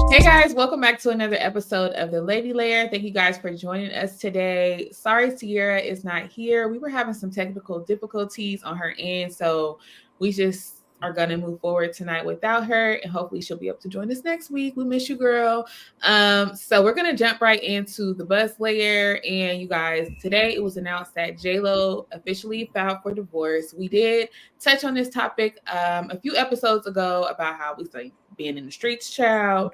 Hey guys, welcome back to another episode of The Lady Layer. Thank you guys for joining us today. Sorry Sierra is not here. We were having some technical difficulties on her end, so we just are going to move forward tonight without her, and hopefully she'll be able to join us next week. We miss you, girl. So we're going to jump right into the buzz layer, and you guys, today it was announced that J-Lo officially filed for divorce. We did touch on this topic a few episodes ago about how we say being in the streets, child,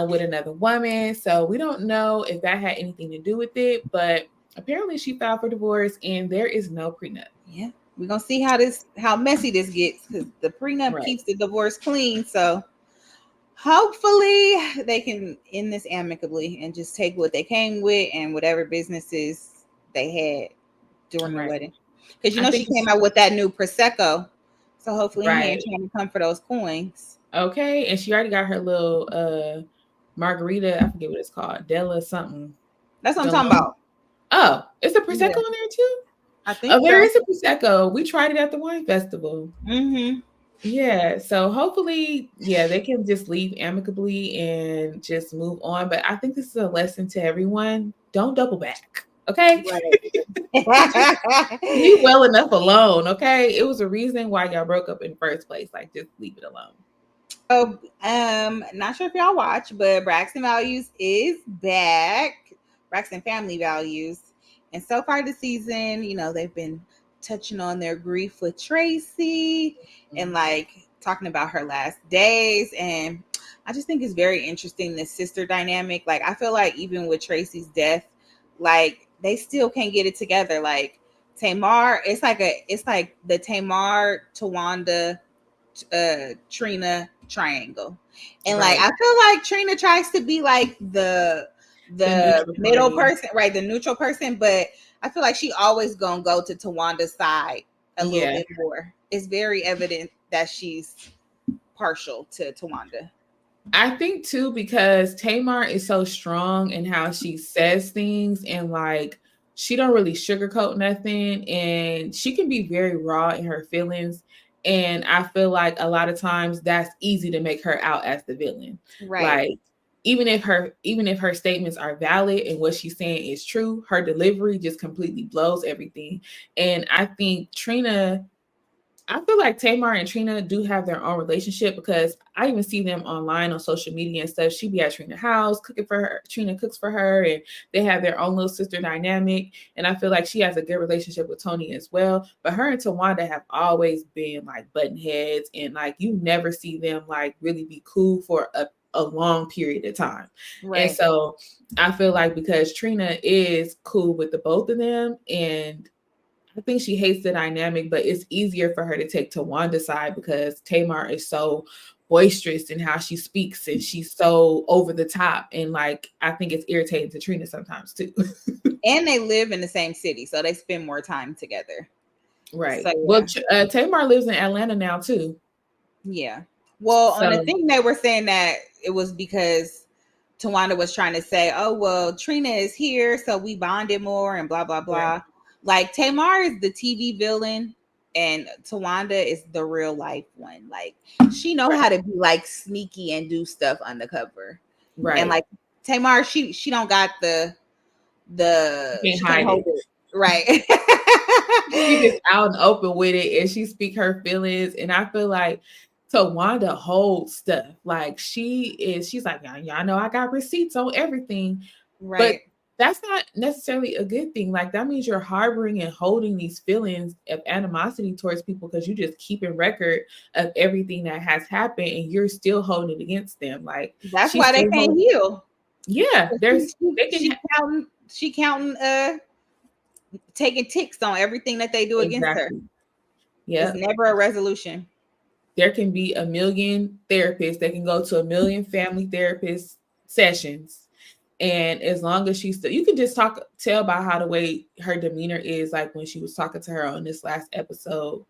with another woman. So we don't know if that had anything to do with it, but apparently she filed for divorce and there is no prenup. Yeah, we're gonna see how messy this gets, because the prenup keeps the divorce clean. So hopefully they can end this amicably and just take what they came with and whatever businesses they had during the wedding. Because she came out with that new prosecco, so hopefully he ain't trying to come for those coins. Okay, and she already got her little margarita. I forget what it's called, Della something. That's what I'm talking about. Oh, it's a prosecco in there too. I think there is a prosecco. We tried it at the wine festival. Mm-hmm. Yeah, so hopefully, they can just leave amicably and just move on. But I think this is a lesson to everyone: don't double back. Okay. Leave well enough alone. Okay. It was a reason why y'all broke up in the first place. Like, just leave it alone. So, not sure if y'all watch, but Braxton Values is back. Braxton Family Values. And so far this season, they've been touching on their grief with Tracy and like talking about her last days. And I just think it's very interesting, this sister dynamic. Like, I feel like even with Tracy's death, like they still can't get it together. Like Tamar, it's like the Tamar, Towanda, Trina triangle. And like I feel like Trina tries to be like the middle person, right? The neutral person, but I feel like she always gonna go to Tawanda's side a little bit more. It's very evident that she's partial to Towanda. I think too, because Tamar is so strong in how she says things, and like she don't really sugarcoat nothing, and she can be very raw in her feelings. And I feel like a lot of times that's easy to make her out as the villain. Right. Like even if her statements are valid and what she's saying is true, her delivery just completely blows everything. And I think I feel like Tamar and Trina do have their own relationship, because I even see them online on social media and stuff. She be at Trina's house cooking for her. Trina cooks for her, and they have their own little sister dynamic. And I feel like she has a good relationship with Tony as well. But her and Towanda have always been like button heads, and like you never see them like really be cool for a long period of time. Right. And so I feel like because Trina is cool with the both of them, and I think she hates the dynamic, but it's easier for her to take Tawanda's side because Tamar is so boisterous in how she speaks, and she's so over the top. And like, I think it's irritating to Trina sometimes too. And they live in the same city, so they spend more time together. Right. So, well, Tamar lives in Atlanta now too. Yeah. Well, on the thing they were saying that it was because Towanda was trying to say, oh, well, Trina is here, so we bonded more and blah, blah, blah. Yeah. Like Tamar is the TV villain and Towanda is the real life one. Like she know how to be like sneaky and do stuff undercover. Right. And like Tamar, she don't got the she can't hold it. Right. She is out and open with it, and she speak her feelings. And I feel like Towanda holds stuff. Like she's like, y'all know I got receipts on everything. Right. But that's not necessarily a good thing. Like that means you're harboring and holding these feelings of animosity towards people because you just keeping record of everything that has happened, and you're still holding it against them. Like that's why they can't heal. Yeah, she counting taking ticks on everything that they do against her. Yeah, it's never a resolution. There can be a million therapists. They can go to a million family therapist sessions. And as long as she's still, you can just tell by how the way her demeanor is, like when she was talking to her on this last episode,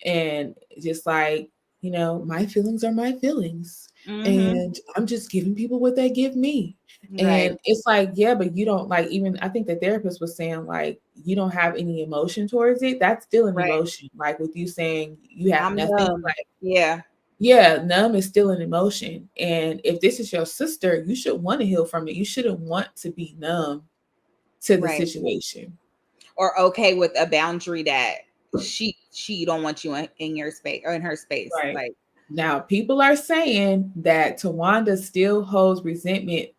and just like, my feelings are my feelings, and I'm just giving people what they give me. Right. And it's like, yeah, but you don't like, even I think the therapist was saying like you don't have any emotion towards it. That's still an Right. emotion. Like with you saying you have I'm nothing, numb. like Yeah. yeah, numb is still an emotion. And if this is your sister, you should want to heal from it. You shouldn't want to be numb to the Right. situation. Or okay with a boundary that she don't want you in your space or in her space. Right. Like, Now, people are saying that Towanda still holds resentment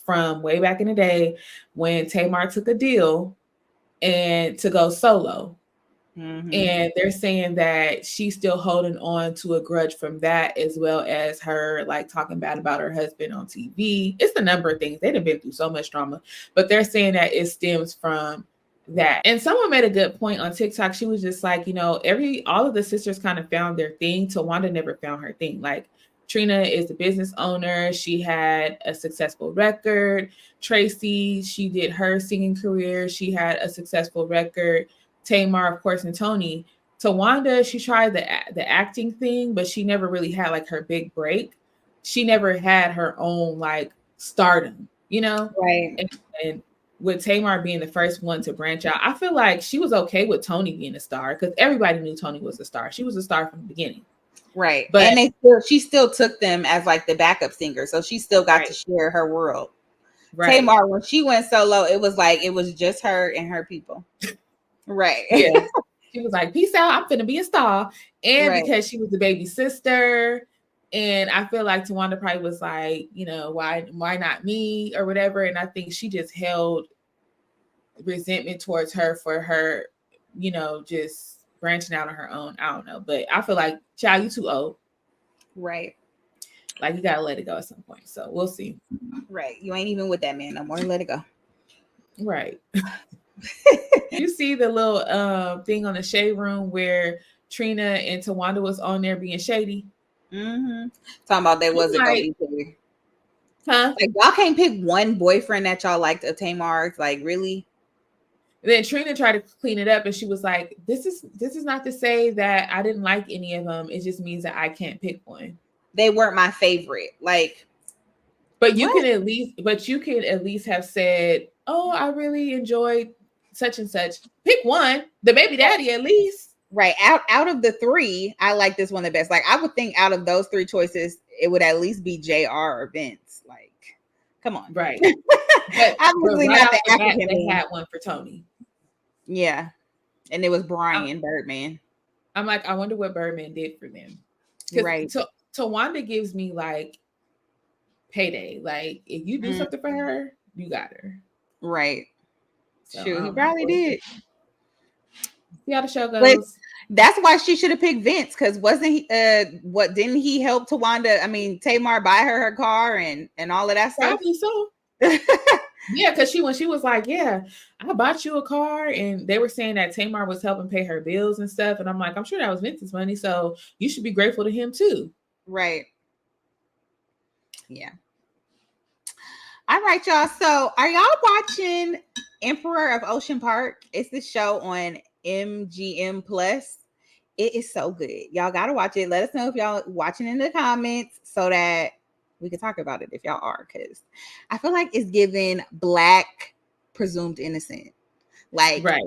from way back in the day when Tamar took a deal and to go solo. mm-hmm. And they're saying that she's still holding on to a grudge from that, as well as her like talking bad about her husband on TV. It's a number of things. They've been through so much drama, but they're saying that it stems from that. And someone made a good point on TikTok. She was just like, all of the sisters kind of found their thing. Towanda never found her thing. Like Trina is the business owner. She had a successful record. Tracy, she did her singing career. She had a successful record. Tamar, of course, and Tony. Towanda, she tried the acting thing, but she never really had like her big break. She never had her own like stardom, Right. And with Tamar being the first one to branch out, I feel like she was okay with Tony being a star because everybody knew Tony was a star. She was a star from the beginning. Right. But And she still took them as like the backup singer. So she still got to share her world. Right. Tamar, when she went solo, it was like it was just her and her people. Right. Yeah. She was like, peace out, I'm finna be a star. And Right. because she was the baby sister. And I feel like Towanda probably was like, why not me or whatever. And I think she just held resentment towards her for her, just branching out on her own. I don't know. But I feel like, child, you too old. Right. Like you gotta let it go at some point. So we'll see. Right. You ain't even with that man no more. Let it go. Right. You see the little thing on the shade room where Trina and Towanda was on there being shady? Mm-hmm. Talking about they wasn't gonna be there. Huh? Like y'all can't pick one boyfriend that y'all liked of Tamar's. Like really? Then Trina tried to clean it up, and she was like, "This is not to say that I didn't like any of them. It just means that I can't pick one. They weren't my favorite. Like, but you can at least have said, oh, I really enjoyed such and such. Pick one, the baby daddy at least." Right. Out of the three, I like this one the best. Like, I would think out of those three choices, it would at least be JR or Vince. Like, come on. Right. But obviously right not the African they man. had one for Tony. Yeah. And it was Brian Birdman. I'm like, I wonder what Birdman did for them. Right. Towanda gives me like payday. Like if you do something for her, you got her. Right. So, sure, he probably did. See how the show goes. But that's why she should have picked Vince, because wasn't he didn't he help Tamar buy her car and all of that stuff? Probably so. Yeah, because when she was like, yeah, I bought you a car, and they were saying that Tamar was helping pay her bills and stuff. And I'm like, I'm sure that was Vince's money, so you should be grateful to him too. Right. Yeah. All right, y'all. So are y'all watching Emperor of Ocean Park? It's the show on MGM Plus. It is so good. Y'all gotta watch it. Let us know if y'all watching in the comments so that we can talk about it if y'all are, because I feel like it's giving Black Presumed Innocent. Like, right.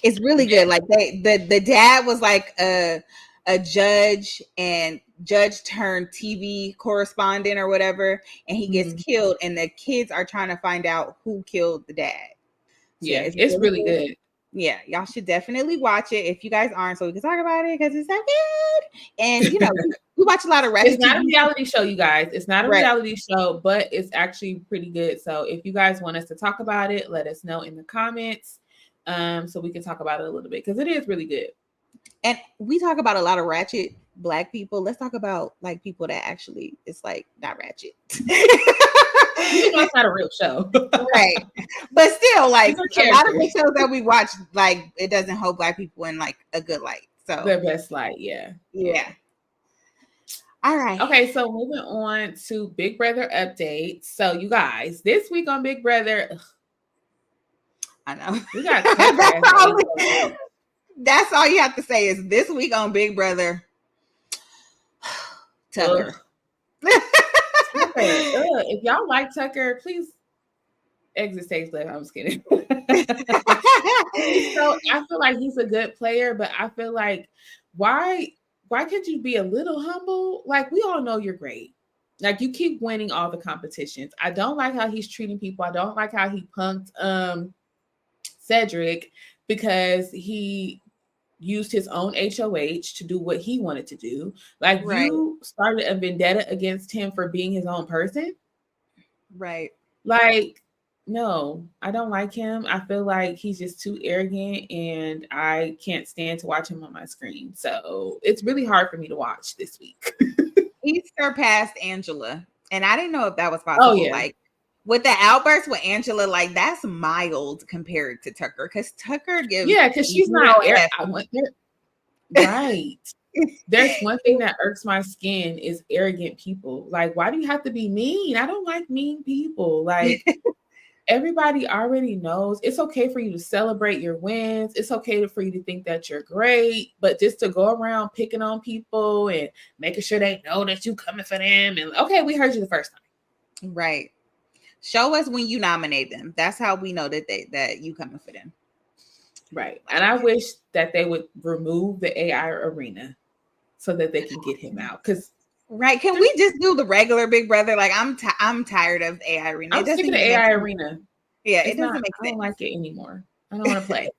It's really good. Like the dad was like a judge, and judge turned TV correspondent or whatever, and he gets killed, and the kids are trying to find out who killed the dad. So yeah, it's really good. Yeah, y'all should definitely watch it if you guys aren't, so we can talk about it, because it's so good. And we watch a lot of It's not a reality show, you guys. It's not a reality show, but it's actually pretty good. So if you guys want us to talk about it, let us know in the comments, so we can talk about it a little bit, because it is really good. And we talk about a lot of ratchet Black people. Let's talk about like people that actually it's like not ratchet. It's not a real show. Right. But still, like a lot of the shows that we watch, like it doesn't hold Black people in like a good light. So the best light, yeah. All right. Okay, so moving on to Big Brother updates. So you guys, this week on Big Brother, I know. We got that's all you have to say is this week on Big Brother. Tucker. If y'all like Tucker, please exit stage left. I'm just kidding. So I feel like he's a good player, but I feel like why can't you be a little humble? Like, we all know you're great. Like, you keep winning all the competitions. I don't like how he's treating people. I don't like how he punked Cedric because he used his own HOH to do what he wanted to do. Like, Right. you started a vendetta against him for being his own person. Right. Like, no, I don't like him. I feel like he's just too arrogant and I can't stand to watch him on my screen. So it's really hard for me to watch this week. He surpassed Angela. And I didn't know if that was possible. Oh, yeah. Like, with the outburst with Angela, like, that's mild compared to Tucker. Because Tucker gives... Yeah, because she's not... Right. There's one thing that irks my skin is arrogant people. Like, why do you have to be mean? I don't like mean people. Like, everybody already knows it's okay for you to celebrate your wins. It's okay for you to think that you're great, but just to go around picking on people and making sure they know that you coming for them. And okay, we heard you the first time. Right. Show us when you nominate them. That's how we know that you coming for them. Right. And I wish that they would remove the AI arena so that they can get him out. Because right, can we just do the regular Big Brother? Like, I'm tired of AI arena. I'm sick of the AI arena. Yeah, it doesn't make sense. I don't like it anymore. I don't want to play.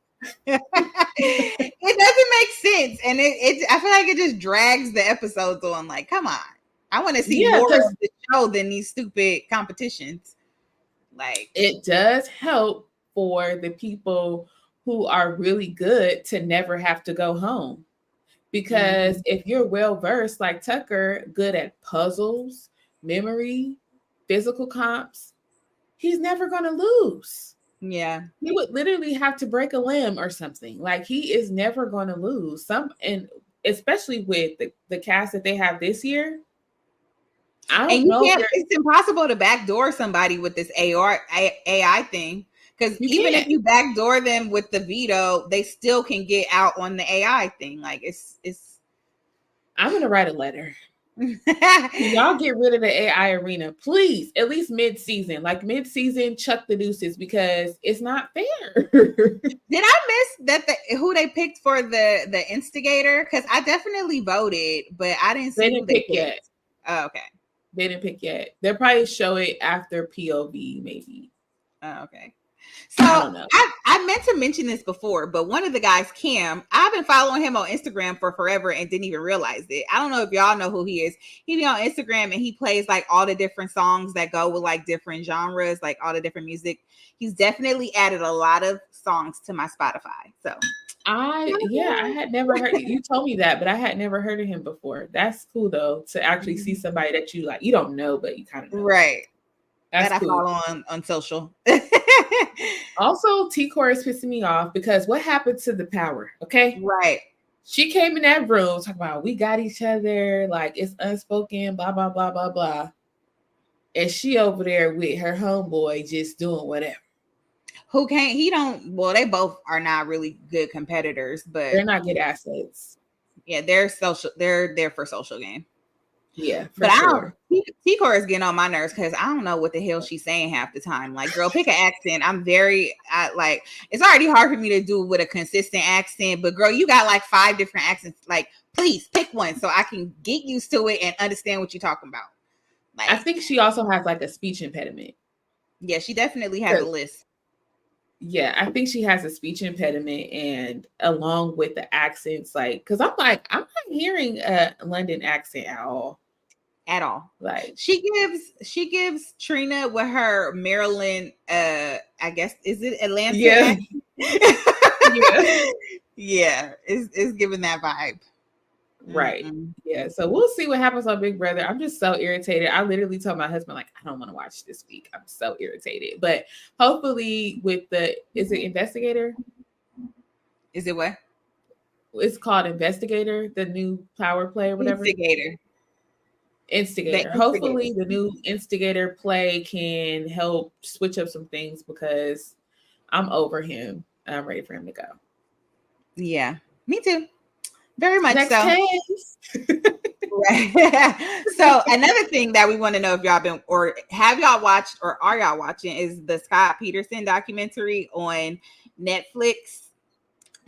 It doesn't make sense, and it I feel like it just drags the episodes on. Like, come on, I want to see more of the show than these stupid competitions. Like, it does help for the people who are really good to never have to go home. Because if you're well versed like Tucker, good at puzzles, memory, physical comps, he's never going to lose. Yeah. He would literally have to break a limb or something. Like, he is never going to lose. And especially with the cast that they have this year. I don't know. It's impossible to backdoor somebody with this AI thing. Because even if you backdoor them with the veto, they still can get out on the AI thing. Like, it's. I'm gonna write a letter. Y'all get rid of the AI arena, please. At least mid-season, chuck the deuces, because it's not fair. Did I miss that who they picked for the instigator? Because I definitely voted, but I didn't see. They didn't pick yet. Oh, okay. They didn't pick yet. They'll probably show it after POV, maybe. Oh, okay. So I meant to mention this before, but one of the guys, Cam, I've been following him on Instagram for forever and didn't even realize it. I don't know if y'all know who he is. He be on Instagram and he plays like all the different songs that go with like different genres, like all the different music. He's definitely added a lot of songs to my Spotify. So I had never heard. You told me that, but I had never heard of him before. That's cool though, to actually see somebody that you like. You don't know, but you kind of know. Right. That's that cool. I follow on social. Also, T-Core is pissing me off because what happened to the power? Okay. Right. She came in that room talking about we got each other, like it's unspoken, blah, blah, blah, blah, blah. And she over there with her homeboy just doing whatever. Who can't, they both are not really good competitors, but they're not good assets. Yeah, they're there for social game. Yeah, but sure. T-Core is getting on my nerves because I don't know what the hell she's saying half the time. Like, girl, pick an accent. It's already hard for me to do with a consistent accent, but girl, you got like 5 different accents. Like, please pick one so I can get used to it and understand what you're talking about. Like, I think she also has like a speech impediment. Yeah, she definitely has a list. Yeah, I think she has a speech impediment, and along with the accents, like, because I'm not hearing a London accent at all. Like, she gives Trina with her Maryland, I guess, is it Atlanta? Yeah. Yeah, it's giving that vibe. Right. Mm-hmm. Yeah. So we'll see what happens on Big Brother. I'm just so irritated. I literally told my husband, like, I don't want to watch this week. I'm so irritated. But hopefully with is it Investigator? Is it what? It's called Investigator, the new power play or whatever. Instigator. Hopefully the new Instigator play can help switch up some things because I'm over him. I'm ready for him to go. Yeah, me too. Very much Next so. case. Right. So another thing that we want to know if y'all been or have y'all watched or are y'all watching is the Scott Peterson documentary on Netflix.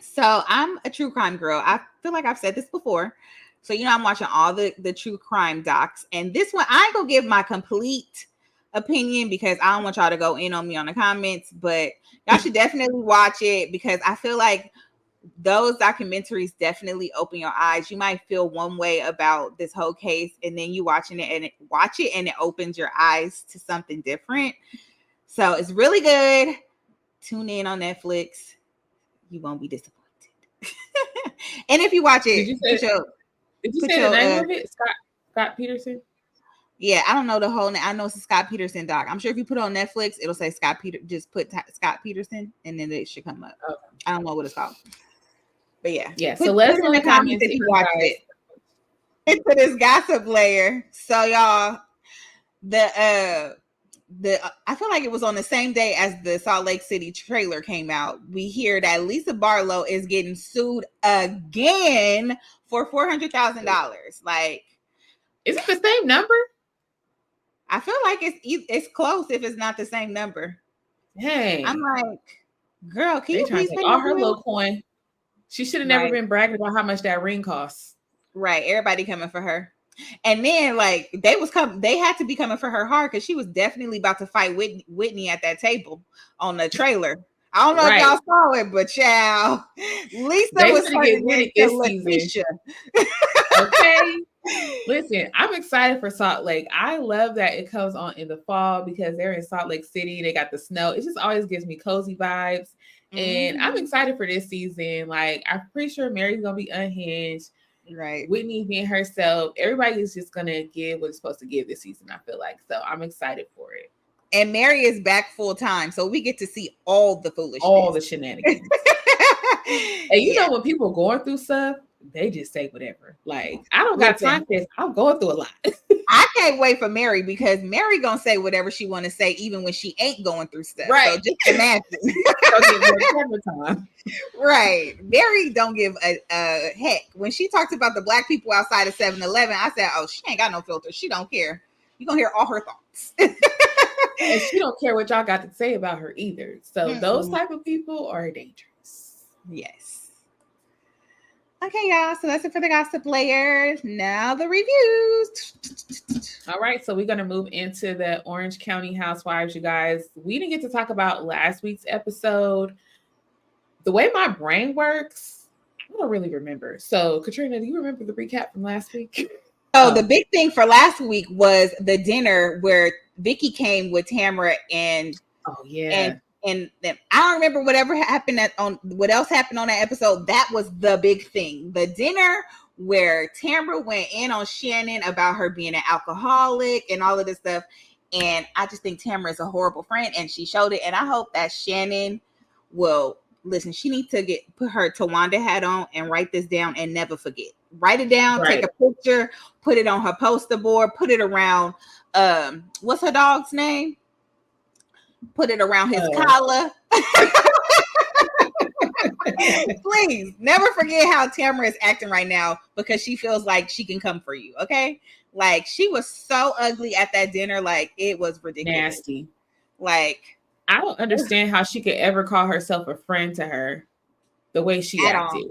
So I'm a true crime girl. I feel like I've said this before. So, I'm watching all the true crime docs. And this one, I ain't gonna give my complete opinion because I don't want y'all to go in on me on the comments, but y'all should definitely watch it because I feel like those documentaries definitely open your eyes. You might feel one way about this whole case, and then you watch it and it opens your eyes to something different. So it's really good. Tune in on Netflix. You won't be disappointed. And if you watch it, did you say the name of it? Scott Peterson? Yeah, I don't know the whole name. I know it's a Scott Peterson doc. I'm sure if you put it on Netflix, it'll say just put Scott Peterson, and then it should come up. Okay. I don't know what it's called. But yeah. So let us know in the comments if you watched it. Into this gossip layer. So y'all, I feel like it was on the same day as the Salt Lake City trailer came out. We hear that Lisa Barlow is getting sued again for $400,000. Like, is it the same number? I feel like it's close if it's not the same number. Hey, I'm like, girl, can you please take all her little coin? She should have never been bragging about how much that ring costs. Right, everybody coming for her. And then like they had to be coming for her hard because she was definitely about to fight Whitney at that table on the trailer. I don't know if y'all saw it, but child, Lisa was fighting Letitia. Okay. Listen, I'm excited for Salt Lake. I love that it comes on in the fall because they're in Salt Lake City. They got the snow. It just always gives me cozy vibes. And I'm excited for this season. Like, I'm pretty sure Mary's going to be unhinged. Right. Whitney being herself. Everybody is just going to give what it's supposed to give this season, I feel like. So I'm excited for it. And Mary is back full time. So we get to see all the foolishness. All the shenanigans. And you know, when people are going through stuff, they just say whatever. Like, I don't got time for this. I'm going through a lot. I can't wait for Mary because Mary gonna say whatever she want to say, even when she ain't going through stuff. Right. So just imagine. Right. Mary don't give a heck. When she talks about the black people outside of 7-Eleven, I said, oh, she ain't got no filter. She don't care. You're gonna hear all her thoughts. And she don't care what y'all got to say about her either. So those type of people are dangerous. Yes. Okay, y'all. So that's it for the gossip layer. Now the reviews. All right. So we're going to move into the Orange County Housewives, you guys. We didn't get to talk about last week's episode. The way my brain works, I don't really remember. So, Katrina, do you remember the recap from last week? So the big thing for last week was the dinner where Vicky came with Tamara and and I don't remember what else happened on that episode. That was the big thing. The dinner where Tamara went in on Shannon about her being an alcoholic and all of this stuff. And I just think Tamara is a horrible friend, and she showed it. And I hope that Shannon will listen. She needs to put her Towanda hat on and write this down and never forget. Write it down, take a picture, put it on her poster board, put it around what's her dog's name? Put it around his collar. Please never forget how Tamara is acting right now because she feels like she can come for you. Okay. Like, she was so ugly at that dinner. Like, it was ridiculous. Nasty. Like, I don't understand how she could ever call herself a friend to her the way she acted.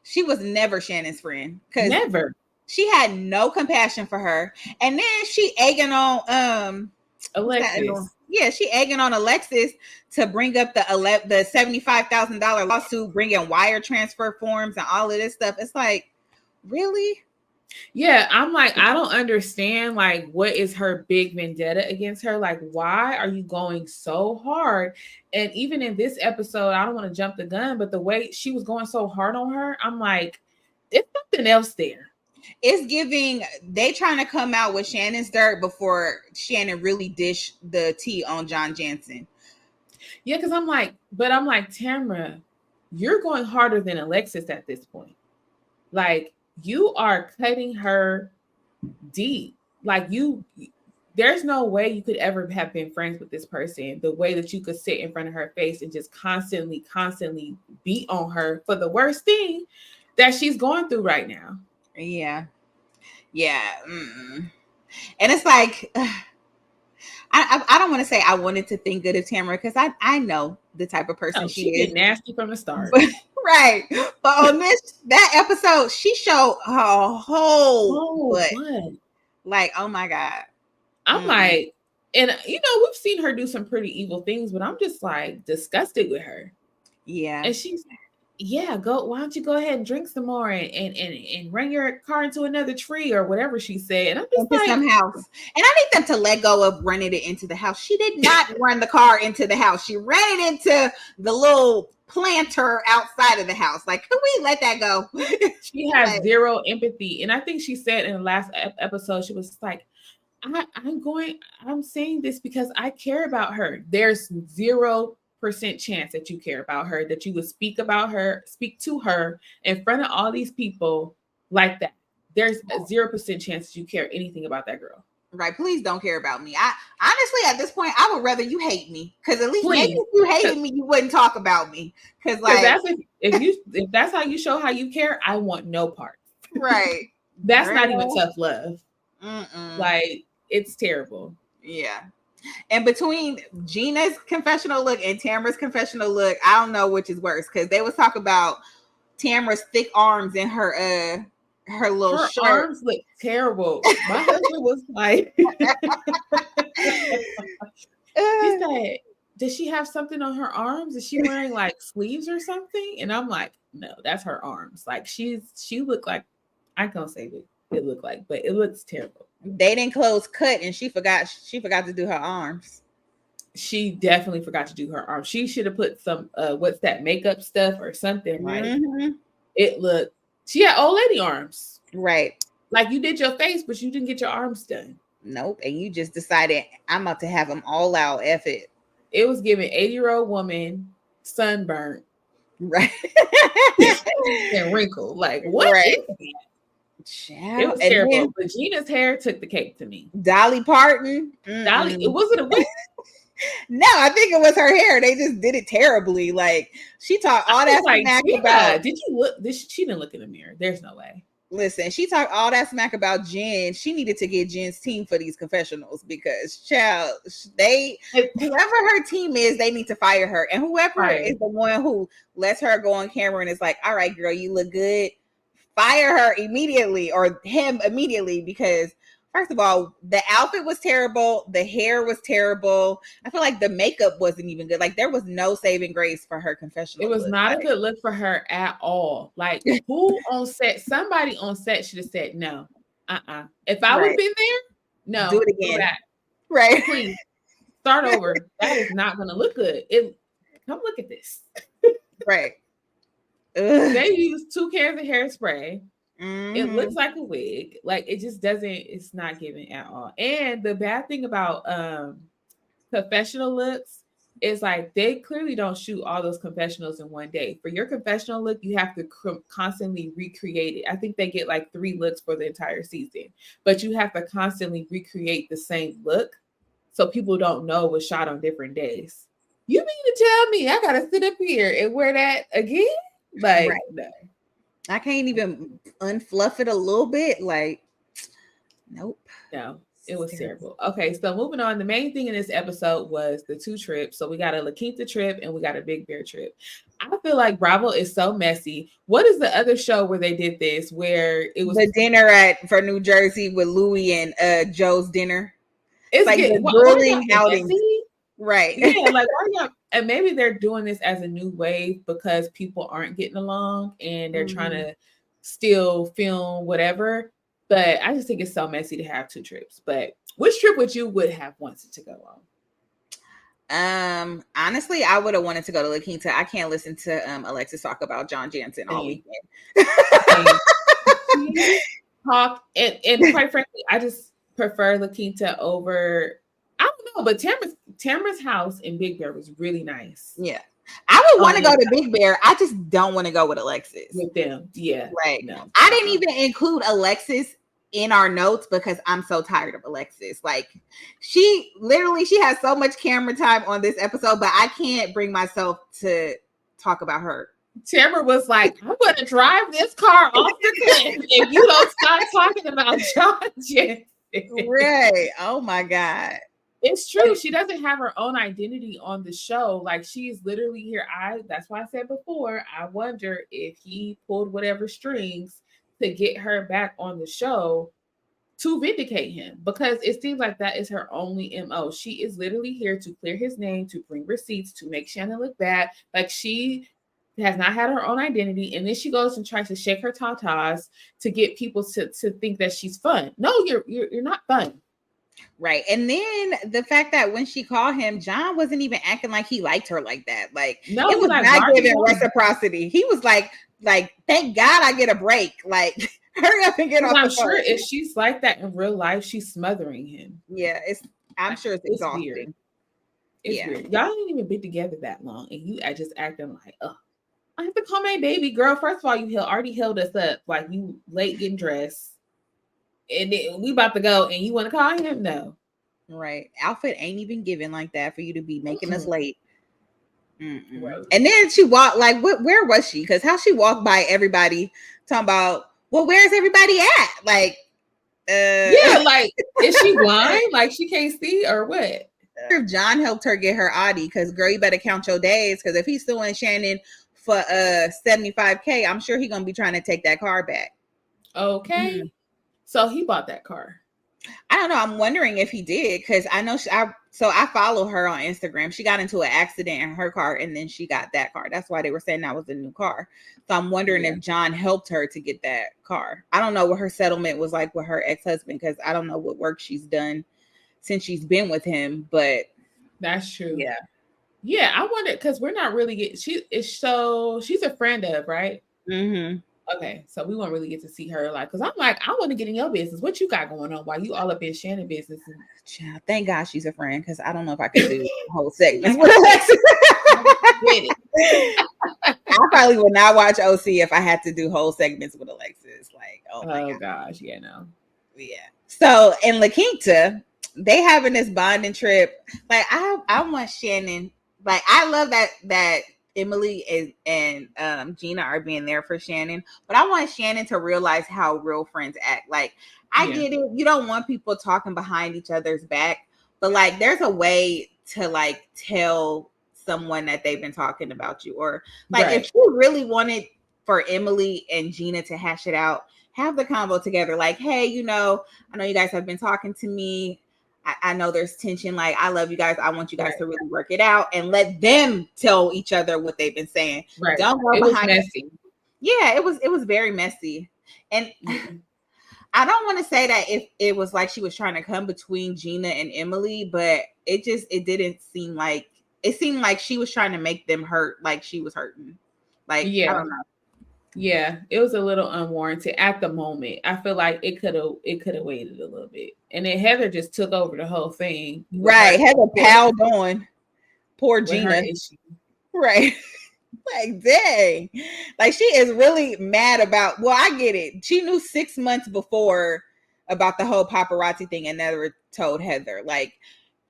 She was never Shannon's friend. Never. She had no compassion for her. And then she egging on Alexis. Yeah, she egging on Alexis to bring up the $75,000 lawsuit, bringing wire transfer forms and all of this stuff. It's like, really? Yeah, I'm like, I don't understand, like, what is her big vendetta against her? Like, why are you going so hard? And even in this episode, I don't want to jump the gun, but the way she was going so hard on her, I'm like, it's something else there. It's giving, they trying to come out with Shannon's dirt before Shannon really dish the tea on John Jansen. Yeah, because I'm like, Tamara, you're going harder than Alexis at this point. Like, you are cutting her deep. Like, there's no way you could ever have been friends with this person the way that you could sit in front of her face and just constantly beat on her for the worst thing that she's going through right now. Yeah. Yeah. Mm-mm. And it's like, I don't want to say I wanted to think good of Tamara because I know the type of person Oh, she she is. been nasty from the start. But, right. But on that episode, she showed her whole butt. What? Like, oh my God. I'm like, and we've seen her do some pretty evil things, but I'm just like disgusted with her. Yeah. And she's, yeah, why don't you go ahead and drink some more and run your car into another tree or whatever she said. And I'm just into like, some house. And I need them to let go of running it into the house. She did not run the car into the house. She ran it into the little planter outside of the house. Like, can we let that go? She has zero empathy. And I think she said in the last episode, she was like, I'm saying this because I care about her. There's 0% chance that you care about her, that you would speak to her in front of all these people like that. There's a 0% chance that you care anything about that girl. Right. Please don't care about me. I honestly, at this point, I would rather you hate me. Because at least maybe if you hated me, you wouldn't talk about me. Because if that's how you show how you care, I want no part. Right. That's not even tough love. Mm-mm. Like, it's terrible. Yeah. And between Gina's confessional look and Tamara's confessional look, I don't know which is worse. Because they was talking about Tamara's thick arms and her little shirt. Arms look terrible. My husband was like, he said, does she have something on her arms? Is she wearing like sleeves or something? And I'm like, no, that's her arms. Like she looked like, I can't say what it looked like, but it looks terrible. They didn't close cut and she forgot to do her arms. She definitely forgot to do her arms. She should have put some what's that makeup stuff or something. Like it looked, she had old lady arms. Right. Like you did your face, but you didn't get your arms done. Nope. And you just decided I'm about to have them all out. F it. It was giving 80-year-old woman sunburnt. Right. And wrinkled. Like what? Right. It was terrible. Then, but Gina's hair took the cake to me. Dolly Parton. Dolly, it wasn't a wig. No, I think it was her hair. They just did it terribly. Like she talked all that smack about. Did you look? She didn't look in the mirror. There's no way. Listen, she talked all that smack about Jen. She needed to get Jen's team for these confessionals because, child, whoever her team is, they need to fire her. And whoever is the one who lets her go on camera and is like, all right, girl, you look good. Fire her immediately or him immediately because, first of all, the outfit was terrible. The hair was terrible. I feel like the makeup wasn't even good. Like there was no saving grace for her confessional. It was not a good look for her at all. Like who on set? Somebody on set should have said no. If I would have been there, no. Do it again. Right. Please start over. That is not going to look good. Come look at this. Right. They used 2 cans of hairspray. It looks like a wig. Like it just doesn't, it's not giving at all. And the bad thing about confessional looks is like they clearly don't shoot all those confessionals in one day. For your confessional look, you have to constantly recreate it. I think they get like 3 looks for the entire season, but you have to constantly recreate the same look so people don't know it was shot on different days. You mean to tell me I gotta sit up here and wear that again? Like, no. I can't even unfluff it a little bit. Like, nope. No, it was terrible. Okay, so moving on. The main thing in this episode was the 2 trips. So we got a La Quinta trip and we got a Big Bear trip. I feel like Bravo is so messy. What is the other show where they did this? Where it was the dinner for New Jersey with Louis and Joe's dinner. It's like the grueling outing. Right. Yeah, like and maybe they're doing this as a new wave because people aren't getting along and they're trying to still film whatever. But I just think it's so messy to have 2 trips. But which trip would have wanted to go on? Honestly, I would have wanted to go to La Quinta. I can't listen to Alexis talk about John Jansen all weekend. Talk and quite frankly, I just prefer La Quinta over. I don't know, but Tamara's house in Big Bear was really nice. Yeah. I would want to go to Big Bear. I just don't want to go with Alexis. With them. Yeah. Right. No. I didn't even include Alexis in our notes because I'm so tired of Alexis. Like she has so much camera time on this episode, but I can't bring myself to talk about her Tamara was like, I'm going to drive this car off the cliff if you don't stop talking about John Jensen. Right. Oh my God. It's true. She doesn't have her own identity on the show. Like, she is literally here. That's why I said before, I wonder if he pulled whatever strings to get her back on the show to vindicate him, because it seems like that is her only MO. She is literally here to clear his name, to bring receipts, to make Shannon look bad. Like, she has not had her own identity, and then she goes and tries to shake her tatas to get people to think that she's fun. No, you're not fun. Right. And then the fact that when she called him, John wasn't even acting like he liked her like that. Like, no, it was like, not giving reciprocity. He was like, thank God I get a break. Like, hurry up and get off. I'm sure if she's like that in real life, she's smothering him. Yeah, I'm sure it's exhausting. Weird. It's weird. Y'all ain't even been together that long, and you are just acting like, oh, I have to call my baby girl. First of all, you already held us up. Like, you late getting dressed. And then we about to go, and you want to call him? No. Right. Outfit ain't even given like that for you to be making us late. Right. And then she walked, like, where was she? Because how she walked by everybody talking about, well, where's everybody at? Like, yeah, like, is she blind? Like, she can't see or what? If John helped her get her Audi, because girl, you better count your days, because if he's suing Shannon for $75K, I'm sure he's gonna be trying to take that car back. Okay. So he bought that car. I don't know. I'm wondering if he did, because I know I follow her on Instagram. She got into an accident in her car, and then she got that car. That's why they were saying that was a new car. So I'm wondering if John helped her to get that car. I don't know what her settlement was like with her ex-husband, because I don't know what work she's done since she's been with him. But that's true. Yeah. I wonder, because we're not really getting. She's a friend of, right? Mm-hmm. Okay, so we won't really get to see her, like, because I'm like, I want to get in your business. What you got going on while you all up in Shannon business? And thank God she's a friend, because I don't know if I could do the whole segment. I probably would not watch OC if I had to do whole segments with Alexis. Like, oh my gosh, yeah, no, yeah. So in La Quinta, they having this bonding trip. Like, I want Shannon. Like, I love that Emily and Gina are being there for Shannon, but I want Shannon to realize how real friends act. Like, I get it, you don't want people talking behind each other's back, but like, there's a way to like tell someone that they've been talking about you, or like if you really wanted for Emily and Gina to hash it out, have the convo together. Like, hey, I know you guys have been talking to me. I know there's tension. Like, I love you guys. I want you guys to really work it out, and let them tell each other what they've been saying. Right. Don't go behind. It was messy. Yeah, it was very messy. And I don't want to say that if it was like she was trying to come between Gina and Emily, but it didn't seem like, it seemed like she was trying to make them hurt, like she was hurting. Like, I don't know. Yeah, it was a little unwarranted at the moment. I feel like it could have waited a little bit. And then Heather just took over the whole thing. Right. Heather piled on poor Gina. Right. Like, dang. Like, she is really mad about, well, I get it. She knew 6 months before about the whole paparazzi thing and never told Heather. Like,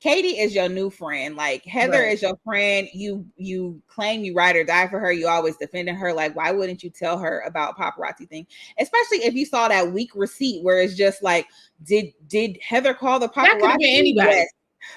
Katie is your new friend. Like, Heather is your friend. You claim you ride or die for her. You always defending her. Like, why wouldn't you tell her about paparazzi thing? Especially if you saw that weak receipt where it's just like, did Heather call the paparazzi? That could have been anybody. Yes.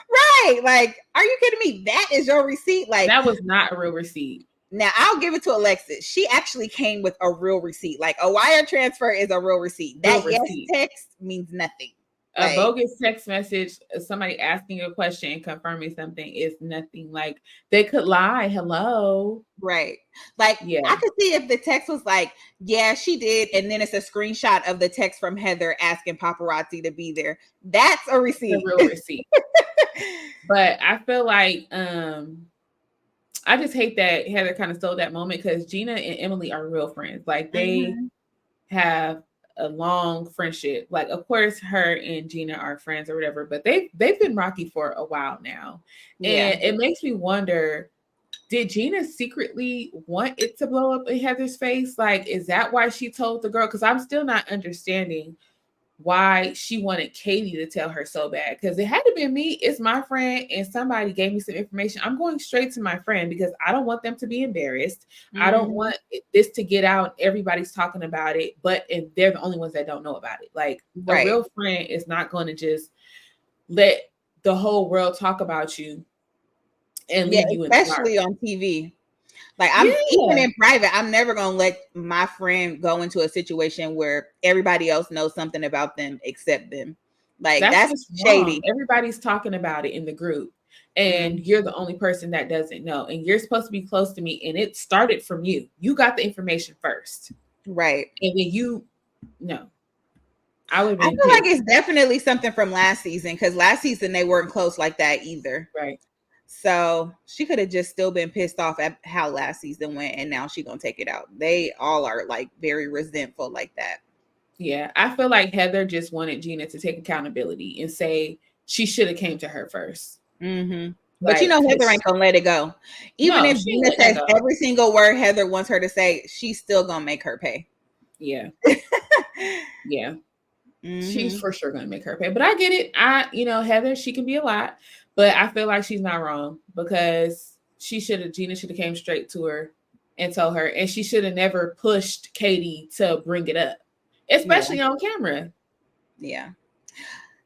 Right. Like, are you kidding me? That is your receipt. Like, that was not a real receipt. Now, I'll give it to Alexis. She actually came with a real receipt. Like, a wire transfer is a real receipt. That receipt. Yes text means nothing. A bogus text message, somebody asking a question and confirming something is nothing. Like, they could lie. Hello. Right. Like, I could see if the text was like, yeah, she did. And then it's a screenshot of the text from Heather asking paparazzi to be there. That's a receipt. A real receipt. But I feel like, I just hate that Heather kind of stole that moment, because Gina and Emily are real friends. Like, they have a long friendship. Like, of course, her and Gina are friends or whatever, but they've been rocky for a while now. And it makes me wonder, did Gina secretly want it to blow up in Heather's face? Like, is that why she told the girl? Because I'm still not understanding why she wanted Katie to tell her so bad, because it had to be me. It's my friend, and somebody gave me some information. I'm going straight to my friend because I don't want them to be embarrassed. I don't want this to get out. Everybody's talking about it, and they're the only ones that don't know about it. Like a real friend is not going to just let the whole world talk about you and leave you in the dark. Especially on TV. Like I'm even in private, I'm never gonna let my friend go into a situation where everybody else knows something about them except them. Like that's shady. Wrong. Everybody's talking about it in the group, and you're the only person that doesn't know. And you're supposed to be close to me, and it started from you. You got the information first, right? And then I feel like it's definitely something from last season, because last season they weren't close like that either. Right. So she could have just still been pissed off at how last season went, and now she's gonna take it out. They all are like very resentful like that. Yeah, I feel like Heather just wanted Gina to take accountability and say she should have came to her first. But Heather ain't gonna let it go. Even if Gina says every single word Heather wants her to say, she's still gonna make her pay. Yeah. Yeah. She's for sure gonna make her pay. But I get it. Heather, she can be a lot. But I feel like she's not wrong, because Gina should have came straight to her and told her, and she should have never pushed Katie to bring it up, especially on camera. Yeah.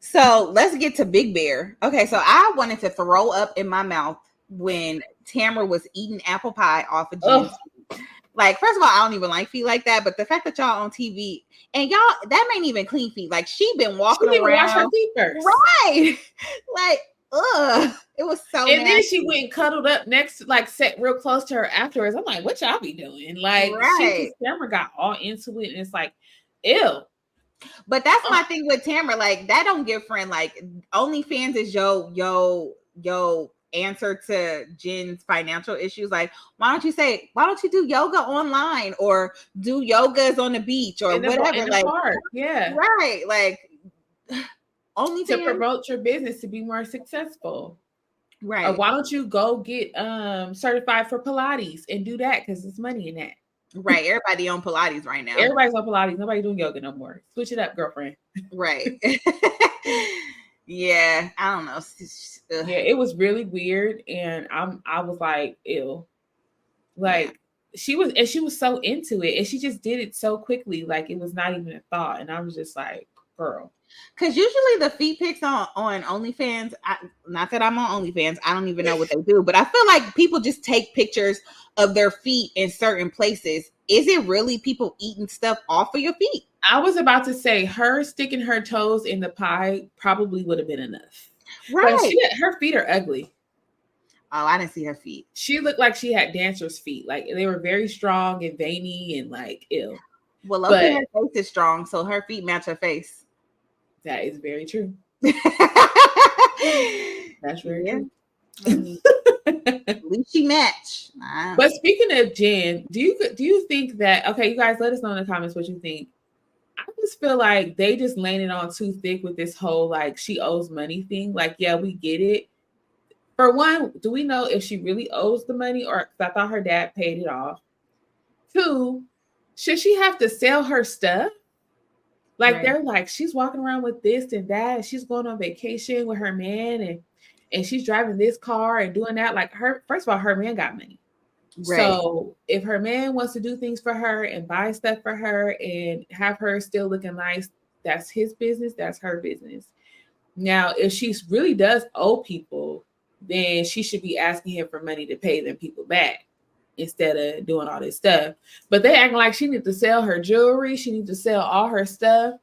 So let's get to Big Bear. Okay, so I wanted to throw up in my mouth when Tamara was eating apple pie off of Jen's. Like, first of all, I don't even like feet like that, but the fact that y'all on TV and y'all, that ain't even clean feet. Like, she been walking around. She didn't wash her feet first. Right. Like, it was so and nasty. Then she went and cuddled up next, like sat real close to her afterwards. I'm like, what y'all be doing? Like, Tamara got all into it, and it's like, ew. But that's my thing with Tamara. Like, that don't give friend. Like, OnlyFans is yo answer to Jen's financial issues. Like, why don't you do yoga online or do yogas on the beach or whatever? In the park. Yeah. Right. Like, only to promote your business to be more successful. Right. Or why don't you go get certified for Pilates and do that, because there's money in that. Right. Everybody on Pilates right now. Everybody's on Pilates. Nobody doing yoga no more. Switch it up, girlfriend. Right. Yeah. I don't know. Yeah, it was really weird. And I was like, ew. Like, she was so into it, and she just did it so quickly. Like, it was not even a thought. And I was just like, girl. Because usually the feet pics on OnlyFans, not that I'm on OnlyFans, I don't even know what they do, but I feel like people just take pictures of their feet in certain places. Is it really people eating stuff off of your feet? I was about to say, her sticking her toes in the pie probably would have been enough. Right. But her feet are ugly. Oh, I didn't see her feet. She looked like she had dancer's feet. Like, they were very strong and veiny and like, ew. Well, her face is strong, so her feet match her face. That is very true. That's very true. At least she match. But speaking of Jen, do you think that, okay, you guys, let us know in the comments what you think. I just feel like they just laying it on too thick with this whole, like, she owes money thing. Like, yeah, we get it. For one, do we know if she really owes the money, or I thought her dad paid it off? Two, should she have to sell her stuff? Like, they're like, she's walking around with this and that, and she's going on vacation with her man, and she's driving this car and doing that. Like, first of all, her man got money. Right. So if her man wants to do things for her and buy stuff for her and have her still looking nice, that's his business. That's her business. Now, if she really does owe people, then she should be asking him for money to pay them people back instead of doing all this stuff. But they acting like she needs to sell her jewelry. She needs to sell all her stuff.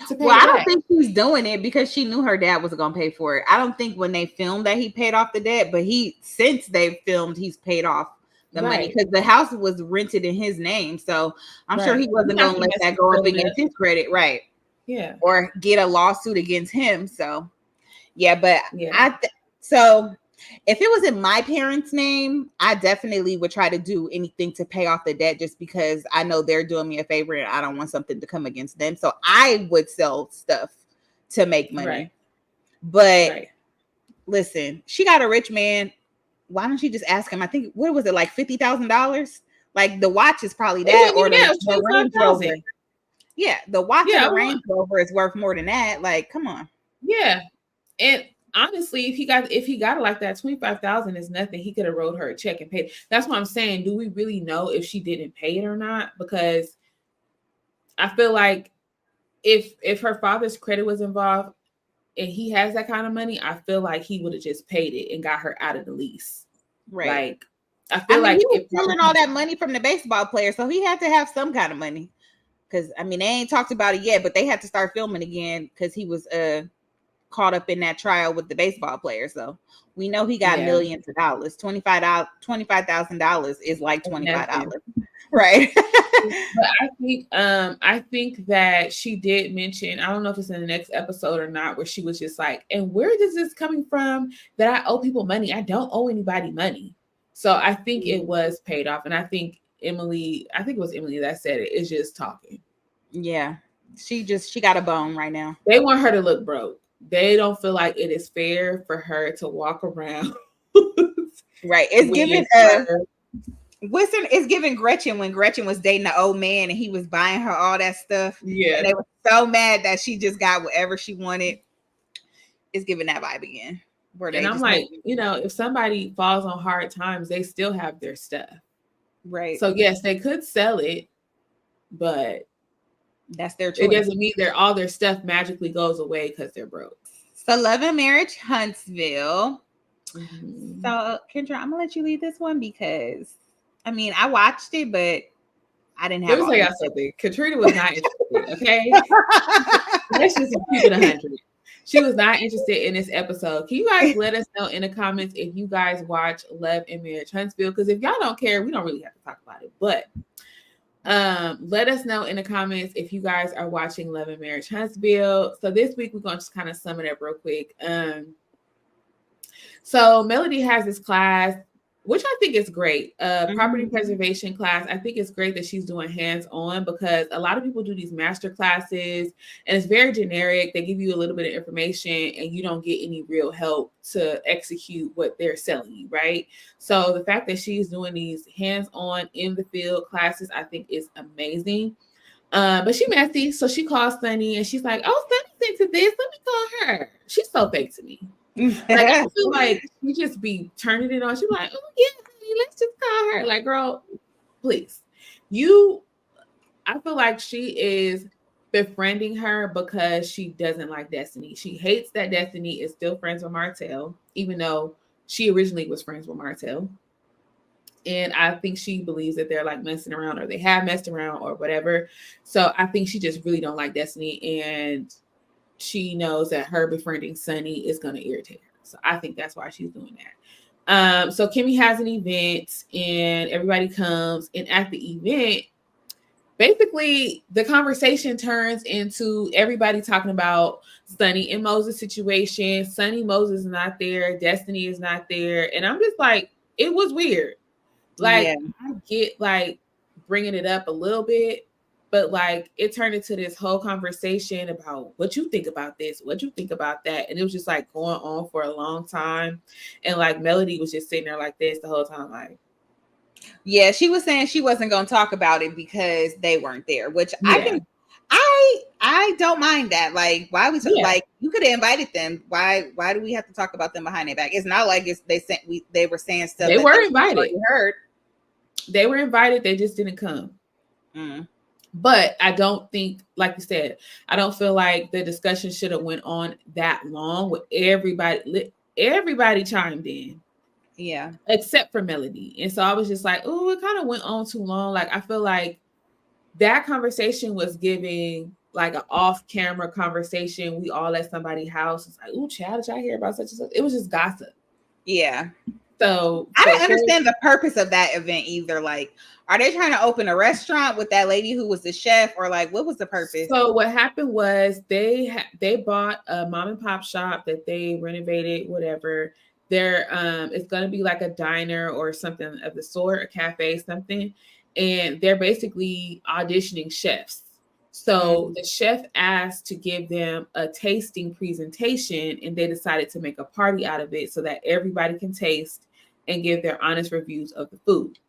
I don't think she's doing it because she knew her dad was going to pay for it. I don't think when they filmed that he paid off the debt, but since they filmed, he's paid off the money because the house was rented in his name. So I'm sure he wasn't going to let that go up against his credit. Right. Yeah. Or get a lawsuit against him. So yeah, but so if it was in my parents' name, I definitely would try to do anything to pay off the debt just because I know they're doing me a favor and I don't want something to come against them. So I would sell stuff to make money. Right. But listen, she got a rich man. Why don't you just ask him? I think, what was it, like $50,000? Like, the watch is probably that, or the Range Rover. Yeah, the watch Yeah, of the Range Rover is worth more than that. Like, come on. Yeah, and honestly, if he got it like that, 25,000 is nothing. He could have wrote her a check and paid. That's what I'm saying. Do we really know if she didn't pay it or not? Because I feel like if her father's credit was involved and he has that kind of money, I feel like he would have just paid it and got her out of the lease. Right. Like, I I feel mean, like he was stealing all that money from the baseball player, so he had to have some kind of money. Because I mean, they ain't talked about it yet, but they had to start filming again because he was caught up in that trial with the baseball player. So we know he got millions of dollars. $25,000 is like $25, right? But I think that she did mention, I don't know if it's in the next episode or not, where she was just like, and where is this coming from that I owe people money? I don't owe anybody money. So I think it was paid off. And I think it was Emily that said it. It's just talking. Yeah. She got a bone right now. They want her to look broke. They don't feel like it is fair for her to walk around. Right. It's giving it's giving Gretchen when Gretchen was dating the old man and he was buying her all that stuff. Yeah. And they were so mad that she just got whatever she wanted. It's giving that vibe again. And I'm like, if somebody falls on hard times, they still have their stuff. Right. So yes, they could sell it, but that's their choice. It doesn't mean all their stuff magically goes away because they're broke. So Love and Marriage Huntsville. Mm-hmm. So Kendra, I'm gonna let you lead this one because I mean I watched it, but I didn't have. Let me tell y'all something. Katrina was not interested. Okay, let's just keep it 100. She was not interested in this episode. Can you guys let us know in the comments if you guys watch Love and Marriage Huntsville? Because if y'all don't care, we don't really have to talk about it. But let us know in the comments if you guys are watching Love and Marriage Huntsville. So this week we're going to just kind of sum it up real quick. So Melody has this class, which I think is great. Property preservation class. I think it's great that she's doing hands-on because a lot of people do these master classes and it's very generic. They give you a little bit of information and you don't get any real help to execute what they're selling you, right? So the fact that she's doing these hands-on in the field classes, I think is amazing. But she messy, so she calls Sunny and she's like, "Oh, Sunny's into this. Let me call her." She's so fake to me. Like I feel like she just be turning it on. She's like, "Oh yeah, honey, let's just call her." Like, girl, please. I feel like she is befriending her because she doesn't like Destiny. She hates that Destiny is still friends with Martell, even though she originally was friends with Martell. And I think she believes that they're like messing around or they have messed around or whatever. So I think she just really don't like Destiny. And she knows that her befriending Sunny is going to irritate her. So I think that's why she's doing that. So Kimmy has an event and everybody comes. And at the event, basically the conversation turns into everybody talking about Sunny and Moses' situation. Sunny Moses is not there. Destiny is not there. And I'm just like, it was weird. Like, yeah. I get like bringing it up a little bit, but like it turned into this whole conversation about what you think about this, what you think about that. And it was just like going on for a long time. And like Melody was just sitting there like this the whole time. Like, yeah, she was saying she wasn't going to talk about it because they weren't there, which yeah. I don't mind that. Like, why we like you could have invited them. Why do we have to talk about them behind their back? It's not like they were saying stuff. They were invited. Heard. They were invited. They just didn't come. But I don't think, like you said, I don't feel like the discussion should have went on that long with everybody chimed in. Yeah. Except for Melody. And so I was just like, oh, it kind of went on too long. Like, I feel like that conversation was giving like an off-camera conversation. We all at somebody's house. It's like, oh, child, did y'all hear about such and such? It was just gossip. Yeah. So I don't understand the purpose of that event either. Like, are they trying to open a restaurant with that lady who was the chef, or like, what was the purpose? So what happened was they bought a mom and pop shop that they renovated, whatever. It's going to be like a diner or something of the sort, a cafe, something. And they're basically auditioning chefs. So the chef asked to give them a tasting presentation, and they decided to make a party out of it so that everybody can taste and give their honest reviews of the food.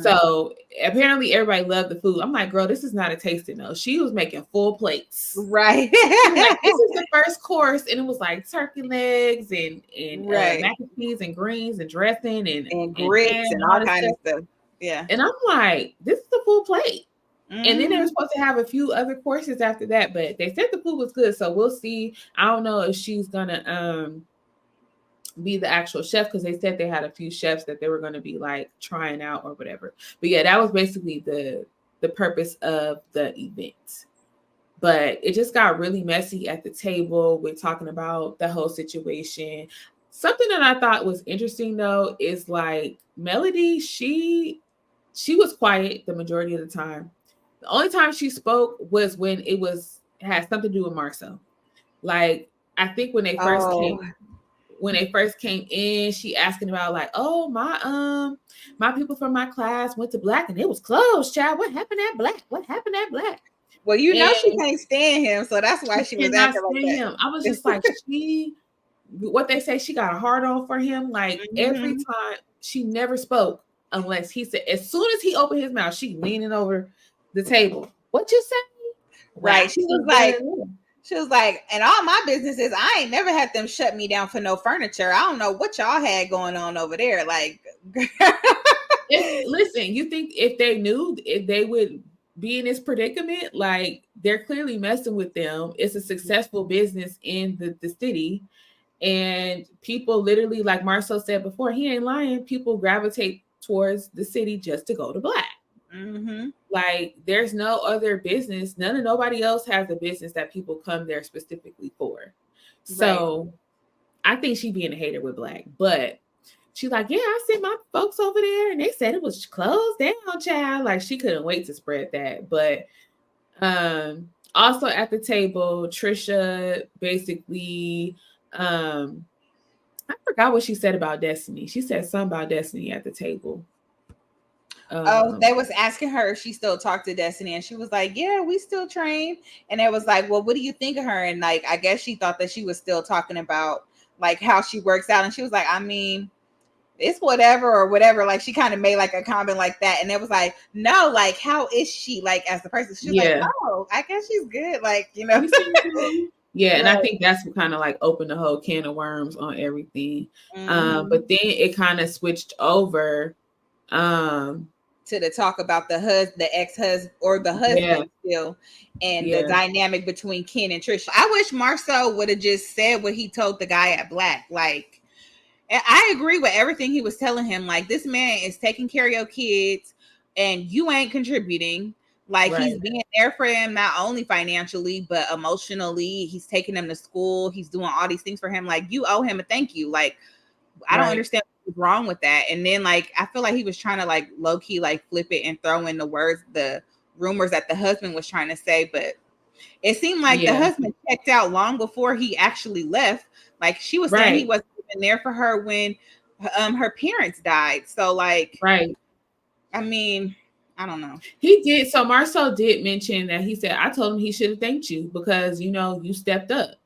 So apparently everybody loved the food. I'm like, girl, this is not a tasting though. She was making full plates. Right. Like, this is the first course, and it was like turkey legs and Right. mac and cheese and greens and dressing and grits ham and and all this kind of stuff. stuff. Yeah. And I'm like, this is the full plate. And then they were Mhm. supposed to have a few other courses after that, but they said the food was good. So we'll see. I don't know if she's gonna be the actual chef, because they said they had a few chefs that they were gonna be like trying out or whatever. But yeah, that was basically the purpose of the event. But it just got really messy at the table with talking about the whole situation. Something that I thought was interesting though is like Melody, she was quiet the majority of the time. The only time she spoke was when had something to do with Marcel. Like, I think when they first came in, she asking about like, oh, my people from my class went to Black and it was closed, child. What happened at Black? What happened at Black? Well, you know And she can't stand him, so that's why she was cannot acting like stand that. him. I was just like, what they say, she got a hard on for him. Like every time, she never spoke unless he said, as soon as he opened his mouth, she leaning over the table. What you say? Right. She was like, and all my businesses, I ain't never had them shut me down for no furniture. I don't know what y'all had going on over there. Like, listen, you think if they knew, if they would be in this predicament, like they're clearly messing with them. It's a successful business in the city. And people literally, like Marcel said before, he ain't lying. People gravitate towards the city just to go to Black. Like, there's no other business. Nobody else has a business that people come there specifically for. So I think she being a hater with Black, but she's like, yeah, I sent my folks over there and they said it was closed down, child. Like, she couldn't wait to spread that. But also at the table, Trisha basically, I forgot what she said about Destiny. She said something about Destiny at the table. They was asking her if she still talked to Destiny, and she was like, yeah, we still train. And it was like, well, what do you think of her? And like, I guess she thought that she was still talking about like how she works out. And she was like, I mean, it's whatever or whatever. Like, she kind of made like a comment like that. And it was like, no, like, how is she like as a person? She was like, oh, I guess she's good. Like, you know. Yeah, and I think that's what kind of like opened the whole can of worms on everything. But then it kind of switched over to the talk about the ex-husband or the husband still, and the dynamic between Ken and Trish. I wish Marcel would have just said what he told the guy at Black. Like, I agree with everything he was telling him. Like, this man is taking care of your kids and you ain't contributing. Like, he's being there for him, not only financially, but emotionally. He's taking them to school. He's doing all these things for him. Like, you owe him a thank you. Like, I don't understand what's wrong with that. And then, like, I feel like he was trying to, like, low-key, like, flip it and throw in the rumors that the husband was trying to say. But it seemed like the husband checked out long before he actually left. Like, she was saying he wasn't even there for her when her parents died. So, like, I mean, I don't know. He did. So Marcel did mention that he said, I told him he should have thanked you because, you know, you stepped up.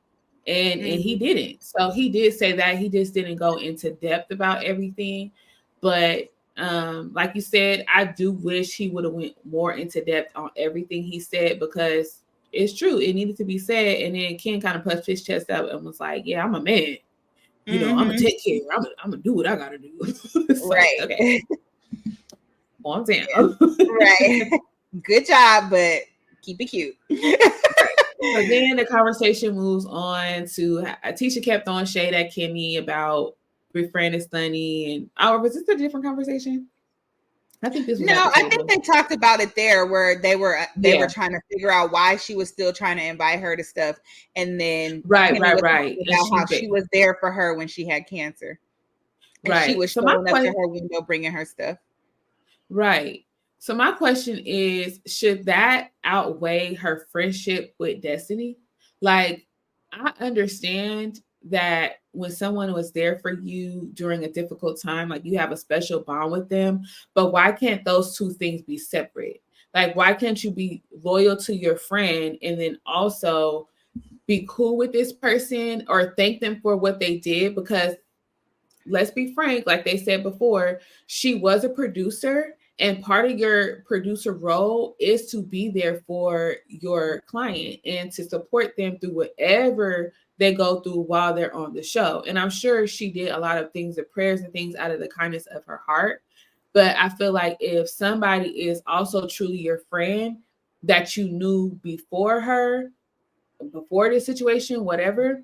And he didn't. So he did say that. He just didn't go into depth about everything. But like you said, I do wish he would have went more into depth on everything he said, because it's true. It needed to be said. And then Ken kind of puffed his chest out and was like, yeah, I'm a man. You know, I'm going to take care. I'm going to do what I got to do. Right. Like, okay. Calm down. Right. Good job, but keep it cute. So then the conversation moves on to Tisha kept throwing shade at Kimmy about befriending Sunny, and was this a different conversation? I think this was I think they talked about it there, where they were trying to figure out why she was still trying to invite her to stuff, and then right. About how she was there for her when she had cancer, and she was showing up to her window bringing her stuff. Right. So my question is, should that outweigh her friendship with Destiny? Like, I understand that when someone was there for you during a difficult time, like, you have a special bond with them, but why can't those two things be separate? Like, why can't you be loyal to your friend and then also be cool with this person or thank them for what they did? Because let's be frank, like they said before, she was a producer. And part of your producer role is to be there for your client and to support them through whatever they go through while they're on the show. And I'm sure she did a lot of things, the prayers and things out of the kindness of her heart. But I feel like if somebody is also truly your friend that you knew before her, before this situation, whatever,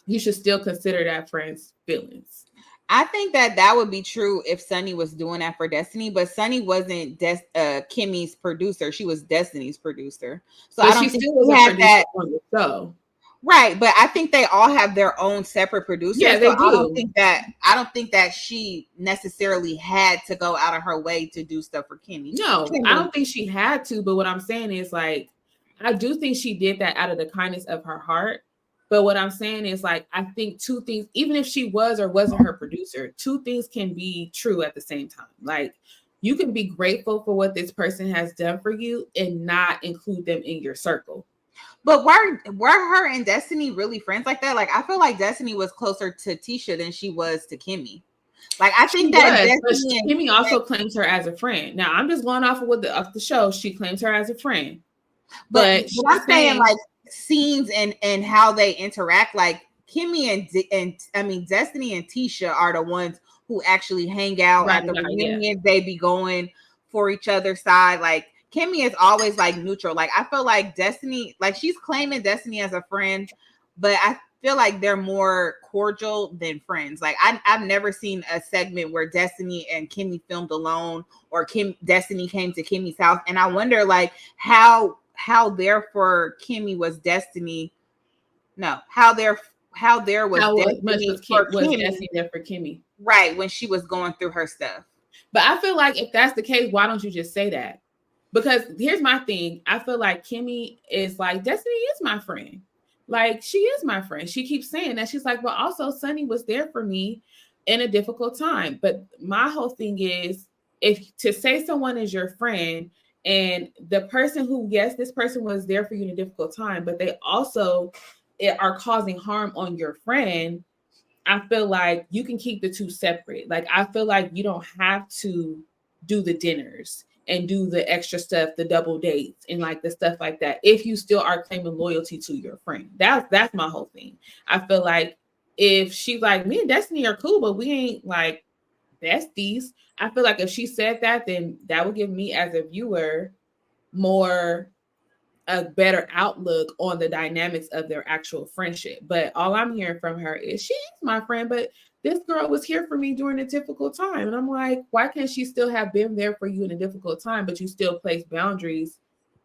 you should still consider that friend's feelings. I think that would be true if Sunny was doing that for Destiny, but Sunny wasn't Kimmy's producer. She was Destiny's producer. So but I don't she think still was a producer that on the show. Right, but I think they all have their own separate producers. Yeah, they do. I don't think that she necessarily had to go out of her way to do stuff for Kimmy. No, I don't think she had to, but what I'm saying is like I do think she did that out of the kindness of her heart. But what I'm saying is like I think two things, even if she was or wasn't her producer, two things can be true at the same time. Like you can be grateful for what this person has done for you and not include them in your circle. But were her and Destiny really friends like that? Like I feel like Destiny was closer to Tisha than she was to Kimmy. Like I think Kimmy also claims her as a friend. Now I'm just going off of what the show. She claims her as a friend, but I'm saying like scenes and how they interact. Like Kimmy and Destiny and Tisha are the ones who actually hang out at the reunion. Yeah. They be going for each other's side. Like Kimmy is always like neutral. Like I feel like Destiny, like she's claiming Destiny as a friend, but I feel like they're more cordial than friends. Like I've never seen a segment where Destiny and Kimmy filmed alone or Destiny came to Kimmy's house. And I wonder like how there for Kimmy was Destiny. No, how there was Destiny for Kimmy. Right, when she was going through her stuff. But I feel like if that's the case, why don't you just say that? Because here's my thing. I feel like Kimmy is like, Destiny is my friend. Like, she is my friend. She keeps saying that. She's like, but also Sunny was there for me in a difficult time. But my whole thing is, if to say someone is your friend and the person who, yes, this person was there for you in a difficult time, but they also are causing harm on your friend, I feel like you can keep the two separate. Like, I feel like you don't have to do the dinners and do the extra stuff, the double dates and like the stuff like that. If you still are claiming loyalty to your friend, that's my whole thing. I feel like if she's like, me and Destiny are cool, but we ain't like besties. I feel like if she said that, then that would give me as a viewer a better outlook on the dynamics of their actual friendship. But all I'm hearing from her is she is my friend, but this girl was here for me during a difficult time. And I'm like, why can't she still have been there for you in a difficult time, but you still place boundaries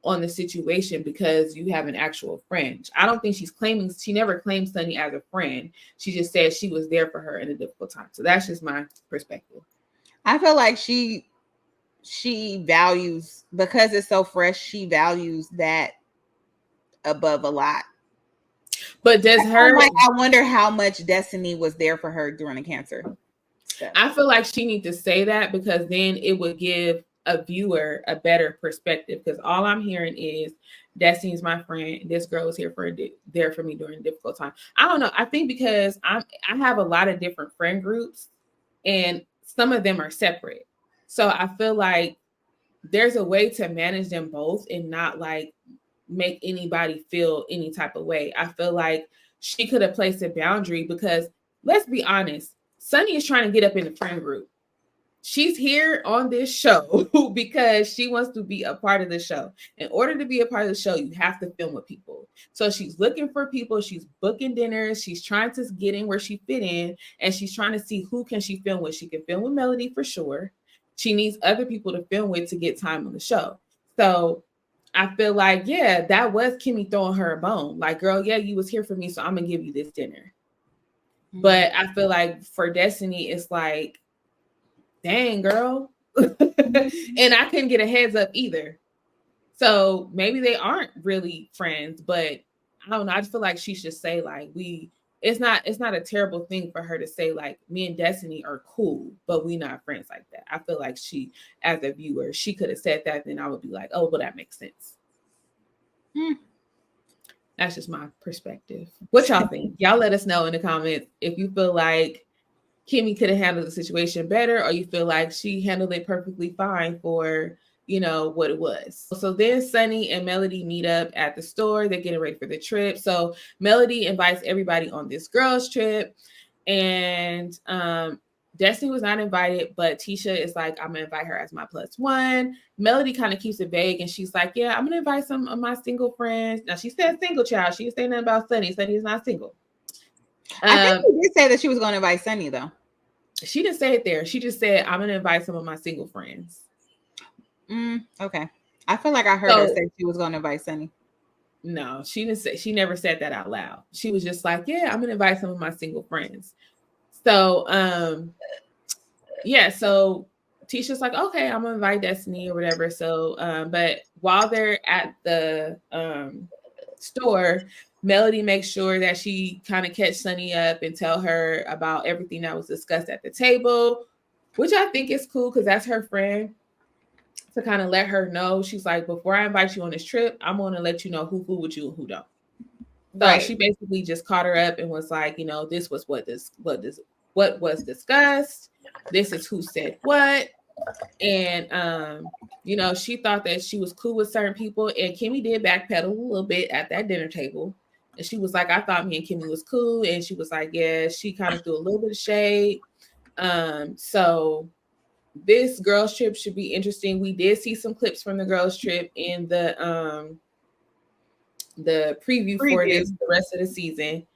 on the situation because you have an actual friend? I don't think she never claimed Sunny as a friend. She just said she was there for her in a difficult time. So that's just my perspective. I feel like she values, because it's so fresh, she values that above a lot. But I wonder how much Destiny was there for her during the cancer stuff. I feel like she needs to say that because then it would give a viewer a better perspective, because all I'm hearing is Destiny's my friend. This girl was there for me during a difficult time. I don't know. I think because I have a lot of different friend groups and some of them are separate. So I feel like there's a way to manage them both and not like make anybody feel any type of way. I feel like she could have placed a boundary because let's be honest, Sunny is trying to get up in the friend group. She's here on this show because she wants to be a part of the show. In order to be a part of the show, you have to film with people. So she's looking for people. She's booking dinners. She's trying to get in where she fit in. And she's trying to see who can she film with. She can film with Melody for sure. She needs other people to film with to get time on the show. So I feel like, yeah, that was Kimmy throwing her a bone. Like, girl, yeah, you was here for me, so I'm going to give you this dinner. Mm-hmm. But I feel like for Destiny, it's like, dang, girl. And I couldn't get a heads up either. So maybe they aren't really friends, but I don't know. I just feel like she should say like it's not a terrible thing for her to say like me and Destiny are cool, but we not friends like that. I feel like she, as a viewer, she could have said that, then I would be like, oh, well, that makes sense. That's just my perspective. What y'all think? Y'all let us know in the comments if you feel like Kimmy could have handled the situation better, or you feel like she handled it perfectly fine for, you know, what it was. So then Sunny and Melody meet up at the store. They're getting ready for the trip. So Melody invites everybody on this girls trip, and Destiny was not invited, but Tisha is like, I'm gonna invite her as my plus one. Melody kind of keeps it vague, and she's like, yeah, I'm gonna invite some of my single friends. Now she said single child. She didn't say nothing about Sunny. Sunny is not single. I think she did say that she was going to invite Sunny, though. She didn't say it there. She just said, I'm gonna invite some of my single friends. Okay. I feel like I heard her say she was going to invite Sunny. No, she didn't say. She never said that out loud. She was just like, yeah, I'm gonna invite some of my single friends. So yeah, so Tisha's like, okay, I'm gonna invite Destiny or whatever. So but while they're at the store, Melody makes sure that she kind of catch Sunny up and tell her about everything that was discussed at the table, which I think is cool because that's her friend, to kind of let her know. She's like, before I invite you on this trip, I'm going to let you know who fool with you and who don't. So Right. she basically just caught her up and was like, you know, this was what was discussed. This is who said what. And you know, she thought that she was cool with certain people, and Kimmy did backpedal a little bit at that dinner table. And she was like, I thought me and Kimmy was cool. And she was like, yeah, she kind of threw a little bit of shade. So this girls trip should be interesting. We did see some clips from the girls trip in the preview for this, the rest of the season.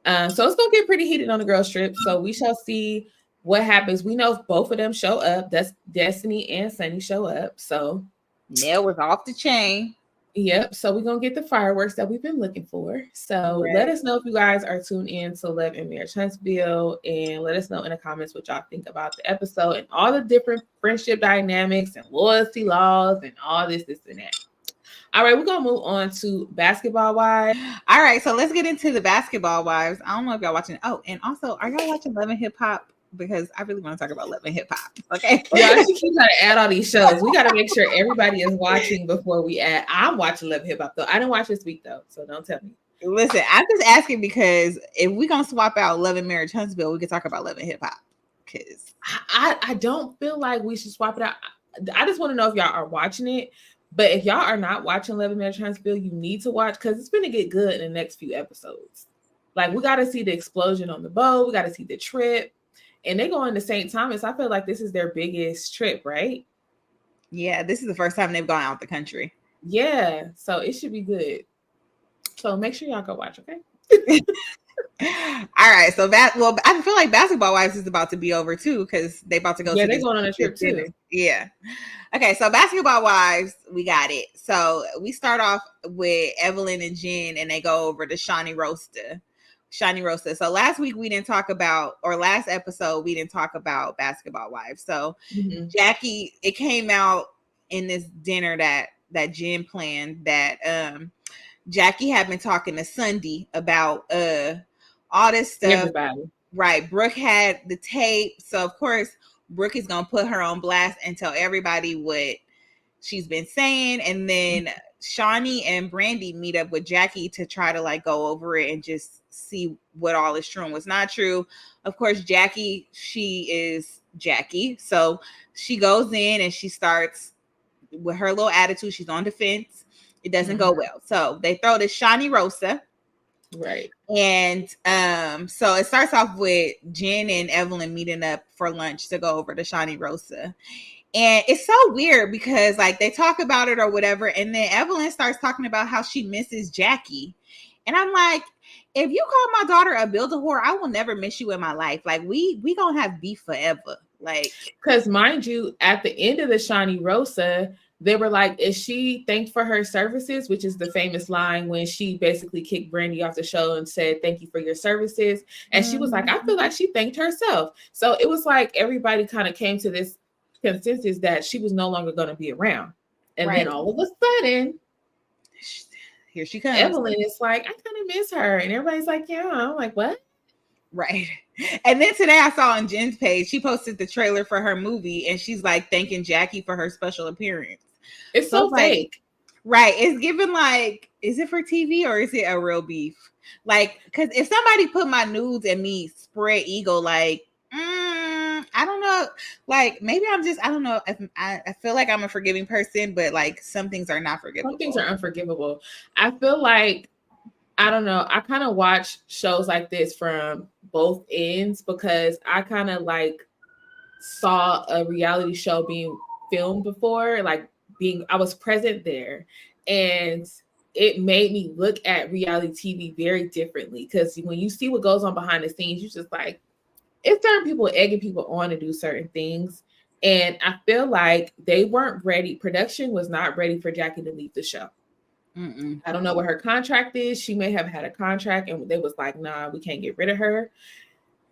So it's gonna get pretty heated on the girls trip. So we shall see what happens. We know if both of them show up. That's Destiny and Sunny show up. So Nell was off the chain. Yep. So we're gonna get the fireworks that we've been looking for. So let us know if you guys are tuned in to Love and Marriage Huntsville, and let us know in the comments what y'all think about the episode and all the different friendship dynamics and loyalty laws and all this and that. All right, we're gonna move on to Basketball Wives. All right, so let's get into the Basketball Wives. I don't know if y'all watching. Oh, and also, are y'all watching Love and Hip Hop? Because I really want to talk about Love and Hip Hop. Okay. Yeah, she keeps trying to add all these shows. We got to make sure everybody is watching before we add. I'm watching Love and Hip Hop though. I didn't watch this week though, so don't tell me. Listen, I'm just asking because if we're gonna swap out Love and Marriage Huntsville, we could talk about Love and Hip Hop. Because I don't feel like we should swap it out. I just want to know if y'all are watching it. But if y'all are not watching Love and Marriage Huntsville, you need to watch because it's going to get good in the next few episodes. Like, we got to see the explosion on the boat. We got to see the trip. And they go into St. Thomas. I feel like this is their biggest trip, right? Yeah, this is the first time they've gone out the country. Yeah, so it should be good. So make sure y'all go watch, okay? All right, so I feel like Basketball Wives is about to be over too because they about to go. Yeah, they're going on a trip dinner. too. Yeah. Okay, so Basketball Wives, we got it. So we start off with Evelyn and Jen, and they go over to Shawnee Roaster. So last week we didn't talk about, or last episode we didn't talk about Basketball Wives. So Jackie, it came out in this dinner that Jen planned that Jackie had been talking to Sunday about all this stuff. Everybody. Right. Brooke had the tape. So of course Brooke is gonna put her on blast and tell everybody what she's been saying. And then Shawnee and Brandy meet up with Jackie to try to like go over it and just see what all is true and what's not true. Of course, Jackie, she is Jackie. So she goes in and she starts with her little attitude. She's on defense. It doesn't go well. So they throw to Shawnee Rosa. Right. And so it starts off with Jen and Evelyn meeting up for lunch to go over to Shawnee Rosa. And it's so weird because like they talk about it or whatever. And then Evelyn starts talking about how she misses Jackie. And I'm like, if you call my daughter a build-a-whore, I will never miss you in my life. Like we gonna have beef forever. Like, because mind you, at the end of the Shawnee Rosa, they were like, is she thanked for her services? Which is the famous line when she basically kicked Brandy off the show and said, thank you for your services. And she was like, I feel like she thanked herself. So it was like everybody kind of came to this consensus that she was no longer going to be around. And then all of a sudden, here she comes. Evelyn is like, I kind of miss her. And everybody's like, yeah. I'm like, what? Right. And then today I saw on Jen's page, she posted the trailer for her movie and she's like thanking Jackie for her special appearance. It's so fake. Right. It's given like, is it for TV or is it a real beef? Like, because if somebody put my nudes and me spread eagle, like, like maybe I'm just, I don't know. I feel like I'm a forgiving person, but like some things are not forgivable. Some things are unforgivable. I feel like, I don't know, I kind of watch shows like this from both ends because I kind of like saw a reality show being filmed before, like I was present there, and it made me look at reality TV very differently because when you see what goes on behind the scenes, you just like, it's certain people egging people on to do certain things. And I feel like they weren't ready. Production was not ready for Jackie to leave the show. Mm-mm. I don't know what her contract is. She may have had a contract and they was like, nah, we can't get rid of her.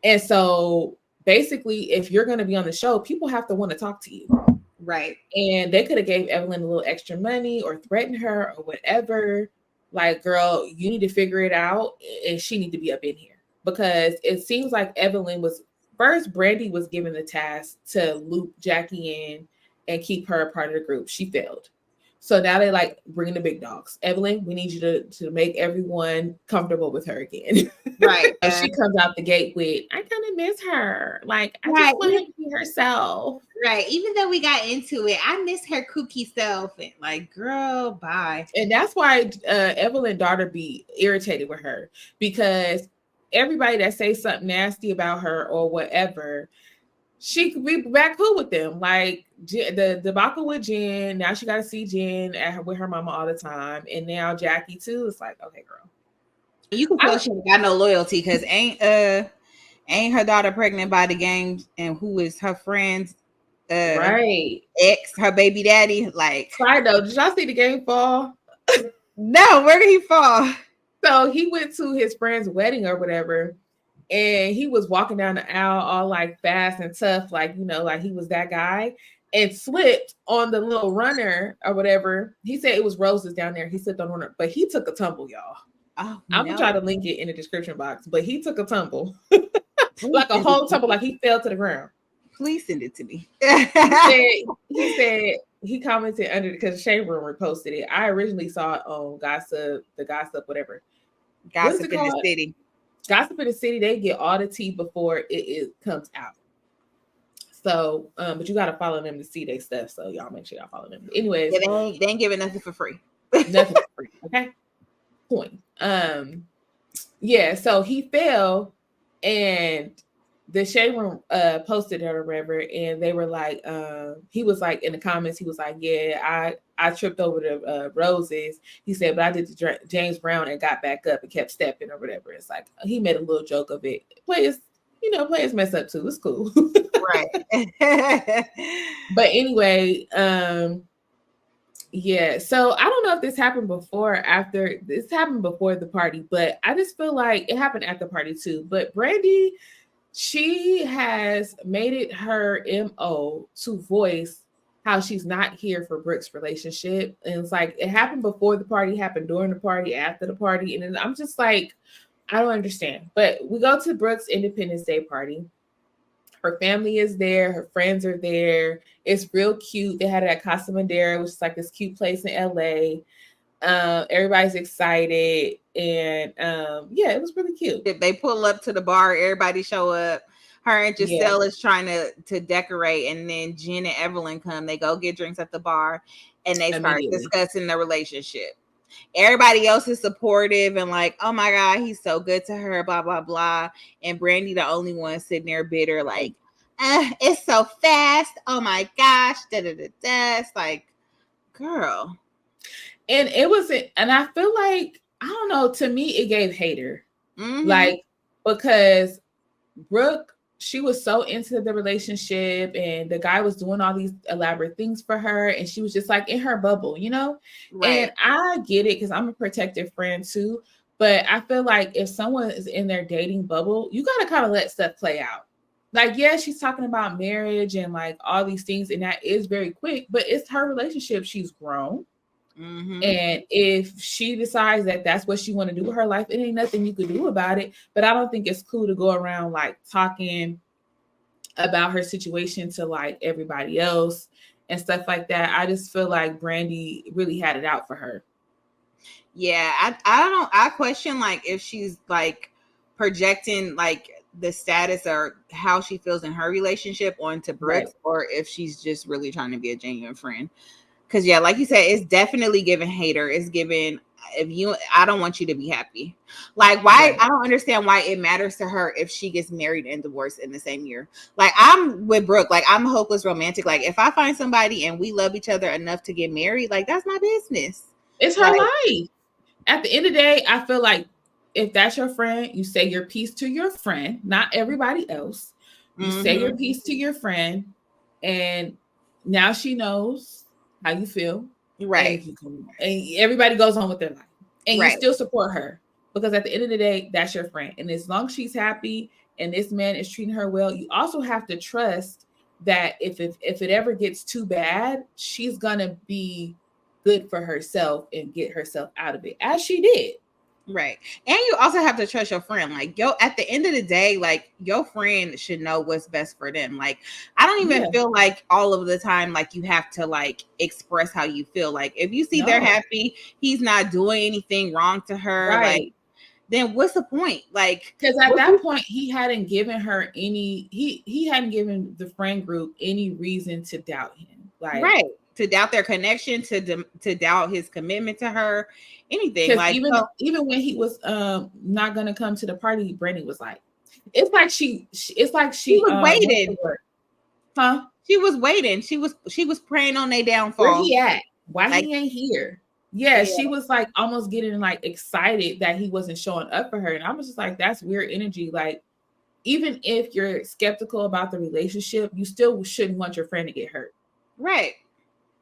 And so basically, if you're going to be on the show, people have to want to talk to you. Right. And they could have gave Evelyn a little extra money or threatened her or whatever. Like, girl, you need to figure it out. And she need to be up in here. Because it seems like Evelyn was first, Brandy was given the task to loop Jackie in and keep her a part of the group. She failed. So now they like bringing the big dogs. Evelyn, we need you to make everyone comfortable with her again. Right. And she comes out the gate with, I kind of miss her. Like, I Right. just want her to be herself. Right. Even though we got into it, I miss her kooky self. And like, girl, bye. And that's why Evelyn's daughter be irritated with her, because everybody that says something nasty about her or whatever, she could be back cool with them. Like the debacle with Jen, now she got to see Jen with her mama all the time. And now Jackie too. It's like, okay, girl. You can tell she got no loyalty because ain't her daughter pregnant by the game, and who is her friend's right ex, her baby daddy. Like, side note, did y'all see the game fall? No, where did he fall? So he went to his friend's wedding or whatever, and he was walking down the aisle all like fast and tough, like, you know, like he was that guy, and slipped on the little runner or whatever. He said it was roses down there. He slipped on the runner, but he took a tumble, y'all. Oh, I'm gonna try to link it in the description box, but he took a tumble. Like a whole tumble, like he fell to the ground. Please send it to me. He said he commented under, because Shade Room reposted it. I originally saw it on Gossip, whatever. Gossip in the City. Gossip in the City, they get all the tea before it comes out. So, but you got to follow them to see their stuff. So y'all make sure y'all follow them. Anyways, yeah, they ain't giving nothing for free. Nothing for free. Okay. Point. Yeah. So he fell, and the Shade Room posted it or whatever, and they were like, he was like in the comments, he was like, yeah, I tripped over the roses. He said, but I did the James Brown and got back up and kept stepping or whatever. It's like he made a little joke of it. Players mess up too. It's cool. Right. But anyway, yeah. So I don't know if this happened before or after. This happened before the party, but I just feel like it happened at the party too. But Brandy, she has made it her MO to voice how she's not here for Brooke's relationship. And it's like it happened before the party, happened during the party, after the party. And then I'm just like, I don't understand. But we go to Brooke's Independence Day party. Her family is there. Her friends are there. It's real cute. They had it at Casa Madera, which is like this cute place in LA. Everybody's excited. And yeah, it was really cute. They pull up to the bar. Everybody show up. Her and Giselle is trying to decorate. And then Jen and Evelyn come. They go get drinks at the bar. And they start discussing the relationship. Everybody else is supportive and like, oh my God, he's so good to her, blah, blah, blah. And Brandy, the only one sitting there bitter, like, it's so fast. Oh my gosh. Da, da, da, da. It's like, girl. And it wasn't, and I feel like, I don't know, to me, it gave hater. Mm-hmm. Like, because Brooke, she was so into the relationship and the guy was doing all these elaborate things for her. And she was just like in her bubble, you know? Right. And I get it because I'm a protective friend too. But I feel like if someone is in their dating bubble, you got to kind of let stuff play out. Like, yeah, she's talking about marriage and like all these things. And that is very quick, but it's her relationship. She's grown. Mm-hmm. And if she decides that that's what she want to do with her life, it ain't nothing you could do about it. But I don't think it's cool to go around like talking about her situation to like everybody else and stuff like that. I just feel like Brandy really had it out for her. Yeah, I question like if she's like projecting like the status or how she feels in her relationship onto Brooks, or if she's just really trying to be a genuine friend. Because yeah, like you said, it's definitely giving hater. It's giving, I don't want you to be happy. Like, why? I don't understand why it matters to her if she gets married and divorced in the same year. Like, I'm with Brooke. Like, I'm a hopeless romantic. Like, if I find somebody and we love each other enough to get married, like, that's my business. It's her life. At the end of the day, I feel like if that's your friend, you say your piece to your friend, not everybody else. You say your piece to your friend, and now she knows how you feel. Right. And everybody goes on with their life. And you still support her. Because at the end of the day, that's your friend. And as long as she's happy and this man is treating her well, you also have to trust that if it ever gets too bad, she's going to be good for herself and get herself out of it, as she did. Right. And you also have to trust your friend. Like, at the end of the day, like, your friend should know what's best for them. Like, I don't even feel like all of the time, like, you have to, like, express how you feel. Like, if you see they're happy, he's not doing anything wrong to her, like, then what's the point? Like, because at that point, he hadn't given her any, he hadn't given the friend group any reason to doubt him. Like, to doubt their connection, to doubt his commitment to her, anything. Like, even when he was not gonna come to the party, Brandy was like, it's like she was waiting. Huh? She was waiting. She was praying on their downfall. Where he at? Why he ain't here? Yeah, she was like almost getting like excited that he wasn't showing up for her. And I was just like, that's weird energy. Like, even if you're skeptical about the relationship, you still shouldn't want your friend to get hurt. Right.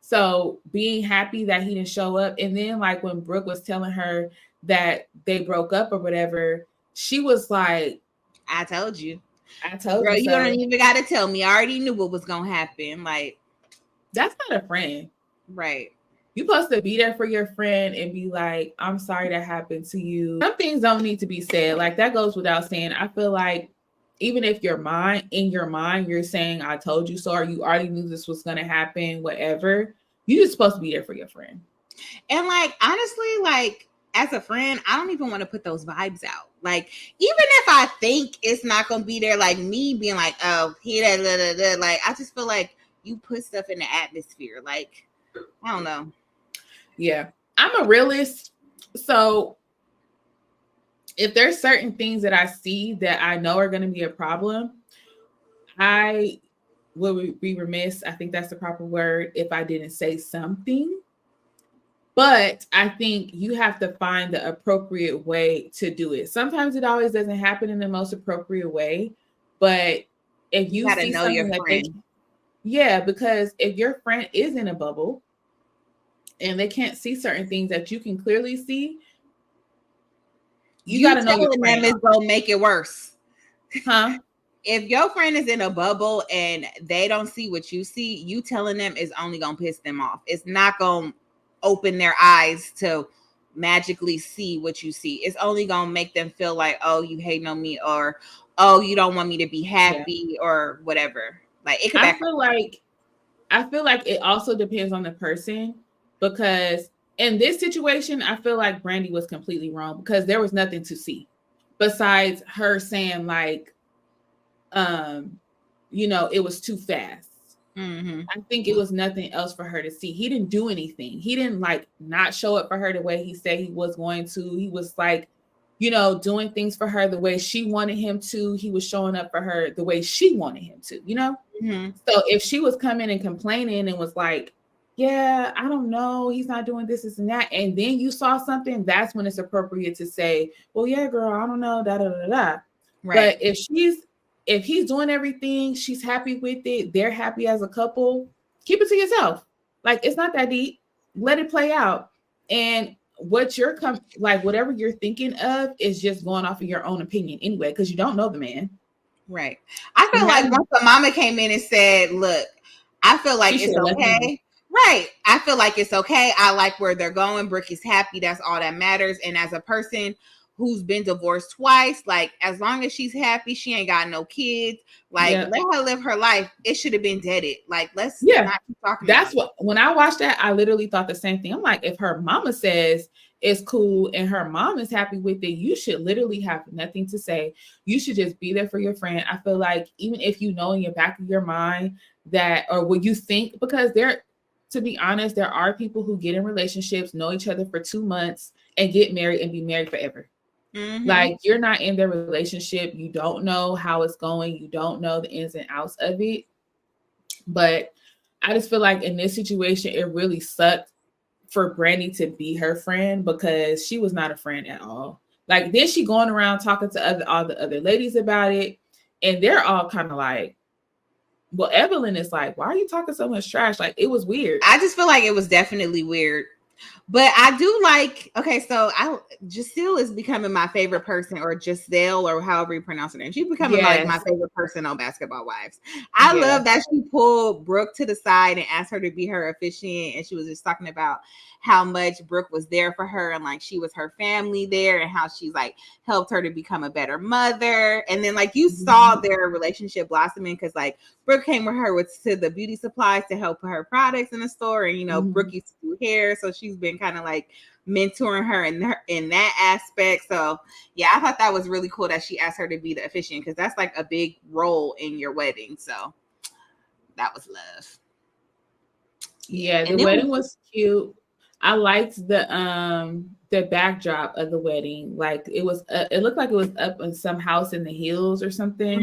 So being happy that he didn't show up. And then like when Brooke was telling her that they broke up or whatever, she was like, I told you. Girl, you don't even got to tell me. I already knew what was going to happen. Like, that's not a friend. Right. You're supposed to be there for your friend and be like, I'm sorry that happened to you. Some things don't need to be said. Like, that goes without saying. I feel like even if in your mind, you're saying, I told you so, or you already knew this was going to happen, whatever, you're just supposed to be there for your friend. And like, honestly, like, as a friend, I don't even want to put those vibes out. Like, even if I think it's not going to be there, like me being like, oh, like, I just feel like you put stuff in the atmosphere. Like, I don't know. Yeah. I'm a realist. So if there's certain things that I see that I know are going to be a problem, I would be remiss, I think that's the proper word, if I didn't say something. But I think you have to find the appropriate way to do it. Sometimes it always doesn't happen in the most appropriate way. But if you see know your friend. Because if your friend is in a bubble and they can't see certain things that you can clearly see, you got to know your friend. Them is going to make it worse. Huh? If your friend is in a bubble and they don't see what you see, you telling them is only going to piss them off. It's not going to open their eyes to magically see what you see. It's only going to make them feel like, oh, you hating on me, or, oh, you don't want me to be happy, or whatever. Like, it could I feel like it also depends on the person, because in this situation, I feel like Brandy was completely wrong because there was nothing to see besides her saying like, it was too fast. Mm-hmm. I think it was nothing else for her to see. He didn't do anything. He didn't like not show up for her the way he said he was going to. He was like, doing things for her the way she wanted him to. He was showing up for her the way she wanted him to, Mm-hmm. So if she was coming and complaining and was like, yeah, I don't know, he's not doing this and that, and then you saw something, that's when it's appropriate to say, well, yeah, girl, I don't know, da da da da. Right. But if he's doing everything, she's happy with it, they're happy as a couple, keep it to yourself. Like, it's not that deep. Let it play out. And whatever you're thinking of is just going off of your own opinion anyway, because you don't know the man. Right. I feel like once the mama came in and said, look, I feel like it's okay. Right. I feel like it's okay. I like where they're going. Brickie's happy. That's all that matters. And as a person who's been divorced twice, like, as long as she's happy, she ain't got no kids, like, let her live her life. It should have been deaded. Like, not keep talking. That's what, when I watched that, I literally thought the same thing. I'm like, if her mama says it's cool and her mom is happy with it, you should literally have nothing to say. You should just be there for your friend. I feel like even if you know in your back of your mind that, or what you think, because to be honest, there are people who get in relationships, know each other for 2 months and get married and be married forever. Mm-hmm. Like, you're not in their relationship. You don't know how it's going. You don't know the ins and outs of it. But I just feel like in this situation, it really sucked for Brandy to be her friend, because she was not a friend at all. Like, then she going around talking to all the other ladies about it, and they're all kind of like, well, Evelyn is like, why are you talking so much trash? Like, it was weird. I just feel like it was definitely weird. But I do like, okay, so Giselle is becoming my favorite person, or Giselle, or however you pronounce her name. She's becoming like my favorite person on Basketball Wives. I love that she pulled Brooke to the side and asked her to be her officiant. And she was just talking about how much Brooke was there for her, and like she was her family there, and how she's like helped her to become a better mother. And then like you saw their relationship blossoming, because like Brooke came with her to the beauty supplies to help with her products in the store. And, you know, Brooke used to do hair, so she's been kind of like mentoring her in that aspect. So yeah, I thought that was really cool that she asked her to be the officiant, because that's like a big role in your wedding. So that was love. Yeah, the wedding was cute. I liked the backdrop of the wedding. Like, it looked like it was up in some house in the hills or something.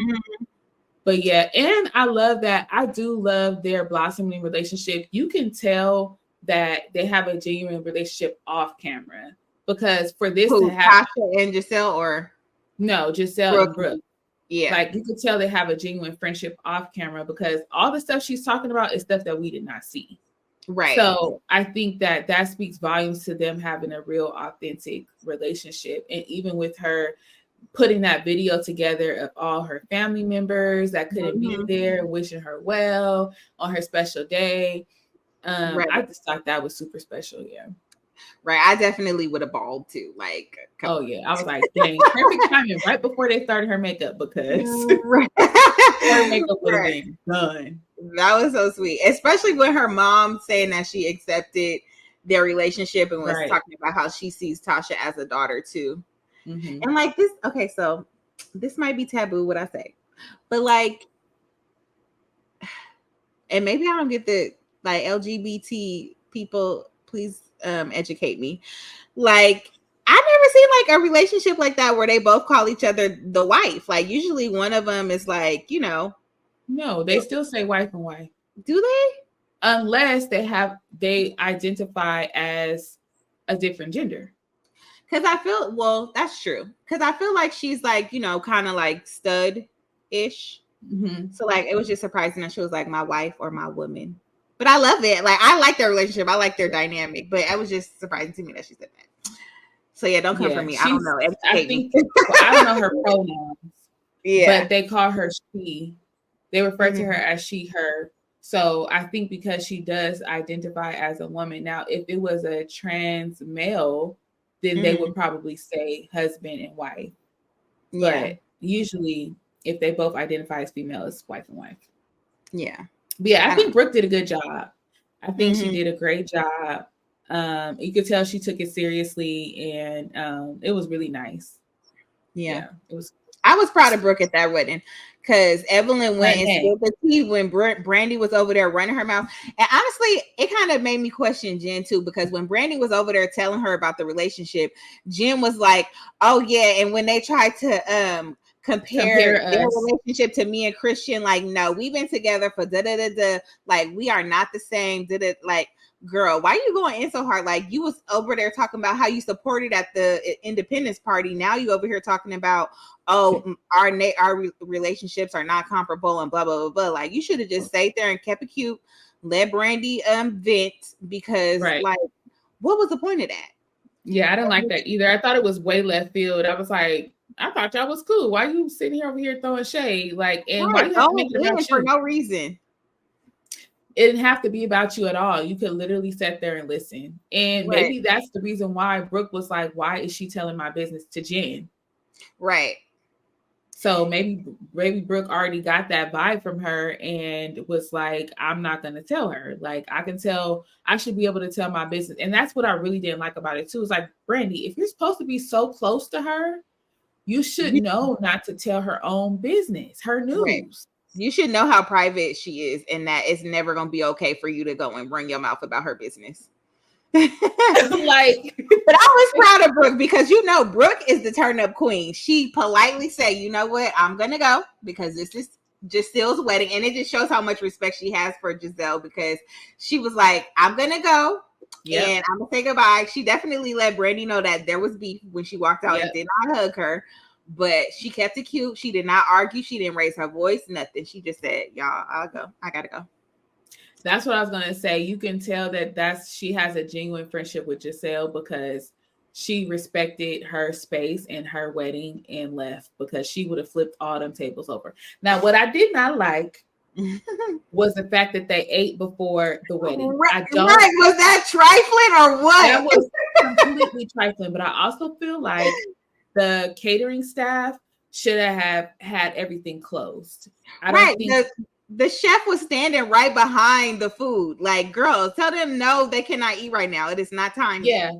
But yeah, and I love that. I do love their blossoming relationship. You can tell that they have a genuine relationship off camera, because for this to happen, Tasha and Giselle, or no, Giselle and Brooke. Yeah, like you could tell they have a genuine friendship off camera, because all the stuff she's talking about is stuff that we did not see. Right. So I think that speaks volumes to them having a real authentic relationship. And even with her putting that video together of all her family members that couldn't be there, wishing her well on her special day. I just thought that was super special. Yeah. Right. I definitely would have bawled too. Like, oh yeah. I was like, dang, perfect timing right before they started her makeup, because her makeup would have been done. That was so sweet. Especially with her mom saying that she accepted their relationship and was talking about how she sees Tasha as a daughter too. And like this, okay, so this might be taboo what I say, but like, and maybe I don't get the like LGBT people, please educate me. Like, I've never seen like a relationship like that where they both call each other the wife. Like, usually one of them is like, you know. No, they still say wife and wife. Do they? Unless they identify as a different gender. Because I feel, well, that's true. Because I feel like she's like, you know, kind of like stud-ish. So like, it was just surprising that she was like my wife or my woman. But I love it. Like, I like their relationship. I like their dynamic. But it was just surprising to me that she said that. So yeah, don't come for me. I don't know. I think I don't know her pronouns. Yeah, but they call her she. They refer to her as she, her. So I think because she does identify as a woman. Now, if it was a trans male, then they would probably say husband and wife. Yeah. But usually, if they both identify as female, it's wife and wife. Yeah. But yeah, I think Brooke did a good job. I think she did a great job. You could tell she took it seriously, and it was really nice. Yeah, it was. I was proud of Brooke at that wedding, because Evelyn went and spilled the tea when Brandy was over there running her mouth. And honestly, it kind of made me question Jen too, because when Brandy was over there telling her about the relationship, Jen was like, "Oh yeah," and when they tried to compare their relationship to me and Christian, like, no, we've been together for da-da-da-da, like, we are not the same, did-it, like, girl, why you going in so hard? Like, you was over there talking about how you supported at the Independence Party. Now you over here talking about, oh, our relationships are not comparable and blah, blah, blah, blah. Like, you should have just stayed there and kept it cute, let Brandy vent, because like, what was the point of that? Yeah, I didn't like that either. I thought it was way left field. I was like, I thought y'all was cool. Why you sitting here over here throwing shade? Like, and why you have to make it about you? For no reason. It didn't have to be about you at all. You could literally sit there and listen. And maybe that's the reason why Brooke was like, why is she telling my business to Jen? Right. So maybe Brooke already got that vibe from her and was like, I'm not going to tell her. Like, I should be able to tell my business. And that's what I really didn't like about it too. It's like, Brandy, if you're supposed to be so close to her, you should know not to tell her own business, her news. Right. You should know how private she is and that it's never going to be okay for you to go and run your mouth about her business. Like, but I was proud of Brooke because Brooke is the turn up queen. She politely say, you know what, I'm gonna go because this is Giselle's wedding, and it just shows how much respect she has for Giselle because she was like, I'm gonna go. Yep. And I'm gonna say goodbye. She definitely let Brandy know that there was beef when she walked out and did not hug her, but she kept it cute. She did not argue. She didn't raise her voice, nothing. She just said, y'all, I'll go. I gotta go. That's what I was going to say. You can tell that she has a genuine friendship with Giselle because she respected her space and her wedding and left because she would have flipped all them tables over. Now, what I did not like was the fact that they ate before the wedding. Right. Was that trifling or what? That was completely trifling. But I also feel like the catering staff should have had everything closed. I don't think... The chef was standing right behind the food. Like, girls, tell them no, they cannot eat right now. It is not time. Yeah.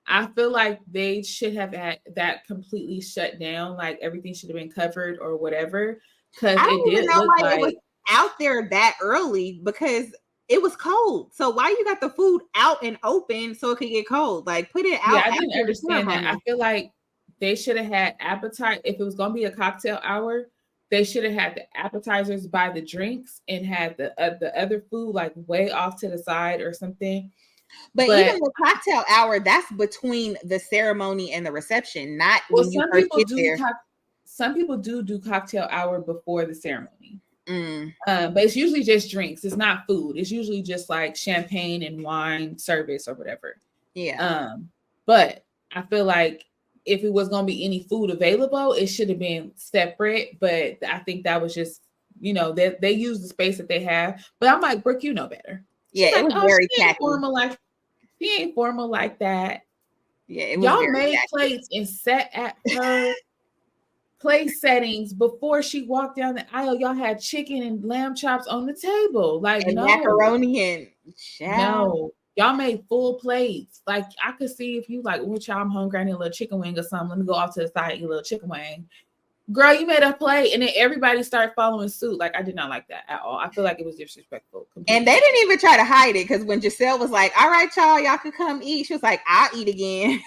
I feel like they should have had that completely shut down. Like everything should have been covered or whatever. Because it did look like it was out there that early because it was cold. So why you got the food out and open so it could get cold? Like put it out. Yeah, I didn't understand that. I feel like they should have had appetite. If it was going to be a cocktail hour, they should have had the appetizers by the drinks and had the other food like way off to the side or something. But even the cocktail hour, that's between the ceremony and the reception, not when you first get there. Some people do cocktail hour before the ceremony. But it's usually just drinks. It's not food. It's usually just like champagne and wine service or whatever. Yeah. But I feel like if it was going to be any food available, it should have been separate. But I think that was just, they use the space that they have. But I'm like, Brooke, you know better. She's it was very tacky. She ain't formal like that. Yeah, it was y'all made plates and sat at her place settings before she walked down the aisle. Y'all had chicken and lamb chops on the table, like and macaroni and no. Y'all made full plates. Like I could see if you like, which I'm hungry, I need a little chicken wing or something. Let me go off to the side and eat a little chicken wing. Girl, you made a plate, and then everybody started following suit. Like I did not like that at all. I feel like it was disrespectful. Completely. And they didn't even try to hide it because when Giselle was like, "All right, y'all could come eat," she was like, "I'll eat again."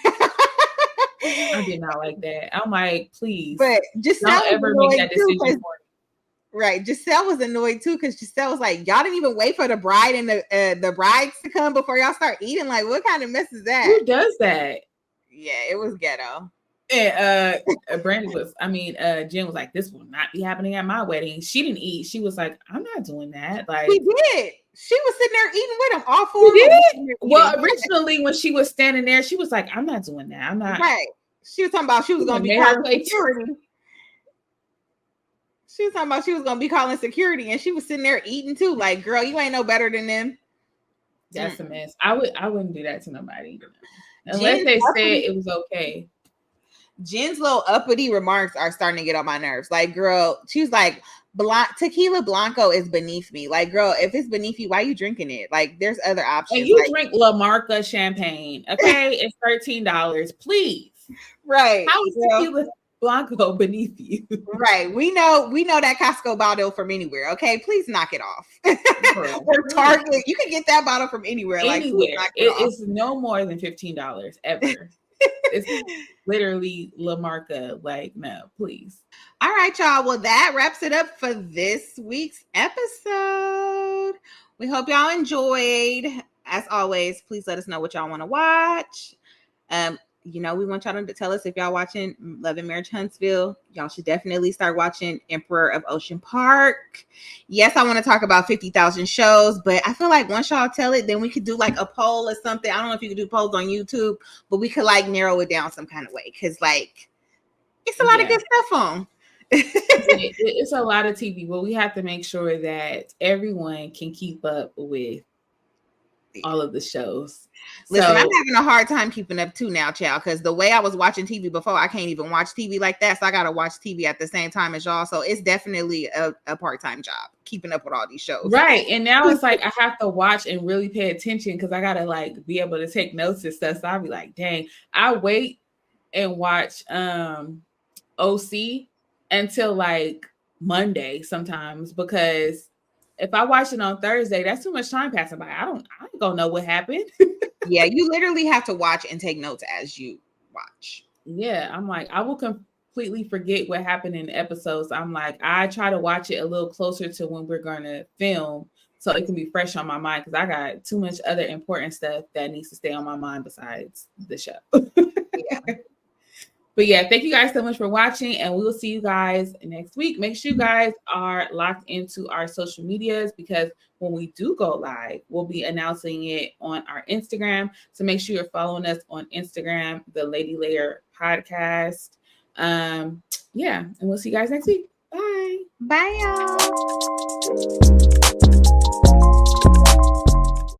I did not like that. I'm like, please, but Giselle don't ever make that decision for me. Right. Giselle was annoyed too because Giselle was like, y'all didn't even wait for the bride and the brides to come before y'all start eating. Like, what kind of mess is that? Who does that? Yeah, it was ghetto. And Jen was like, this will not be happening at my wedding. She didn't eat. She was like, I'm not doing that. Like she did. She was sitting there eating with them. All four. Well, originally when she was standing there, she was like, I'm not doing that. I'm not. Right. She was talking about she was going to be calling security. She was talking about she was going to be calling security, and she was sitting there eating too. Like, girl, you ain't no better than them. That's a mess. I wouldn't do that to nobody unless they said it was okay. Jen's little uppity remarks are starting to get on my nerves. Like, girl, she's like, tequila blanco is beneath me. Like, girl, if it's beneath you, why are you drinking it? Like, there's other options. And you drink La Marca champagne, okay? It's $13, please. Right. How is tequila blanco beneath you? Right. We know that Costco bottle from anywhere. Okay, please knock it off. Or Target, you can get that bottle from anywhere. Anywhere. Like, it's no more than $15 ever. It's literally La Marca. Like, no, please. All right, y'all. Well, that wraps it up for this week's episode. We hope y'all enjoyed. As always, please let us know what y'all want to watch. We want y'all to tell us if y'all watching Love and Marriage Huntsville. Y'all should definitely start watching Emperor of Ocean Park. Yes, I want to talk about 50,000 shows, but I feel like once y'all tell it, then we could do like a poll or something. I don't know if you could do polls on YouTube, but we could like narrow it down some kind of way because like it's a lot of good stuff on. It's a lot of TV, but we have to make sure that everyone can keep up with all of the shows. Listen, I'm having a hard time keeping up too now, child, because the way I was watching TV before, I can't even watch TV like that. So I got to watch TV at the same time as y'all. So it's definitely a part-time job keeping up with all these shows. Right. And now it's like I have to watch and really pay attention because I got to like be able to take notes and stuff. So I'll be like, dang, I wait and watch OC until like Monday sometimes, because if I watch it on Thursday, that's too much time passing by. I ain't gonna know what happened. Yeah, you literally have to watch and take notes as you watch. Yeah, I'm like, I will completely forget what happened in the episodes. I'm like, I try to watch it a little closer to when we're gonna film so it can be fresh on my mind, because I got too much other important stuff that needs to stay on my mind besides the show. Yeah. But yeah, thank you guys so much for watching, and we will see you guys next week. Make sure you guys are locked into our social medias, because when we do go live, we'll be announcing it on our Instagram. So make sure you're following us on Instagram, the Lady Layer Podcast. Yeah, and we'll see you guys next week. Bye. Bye, y'all.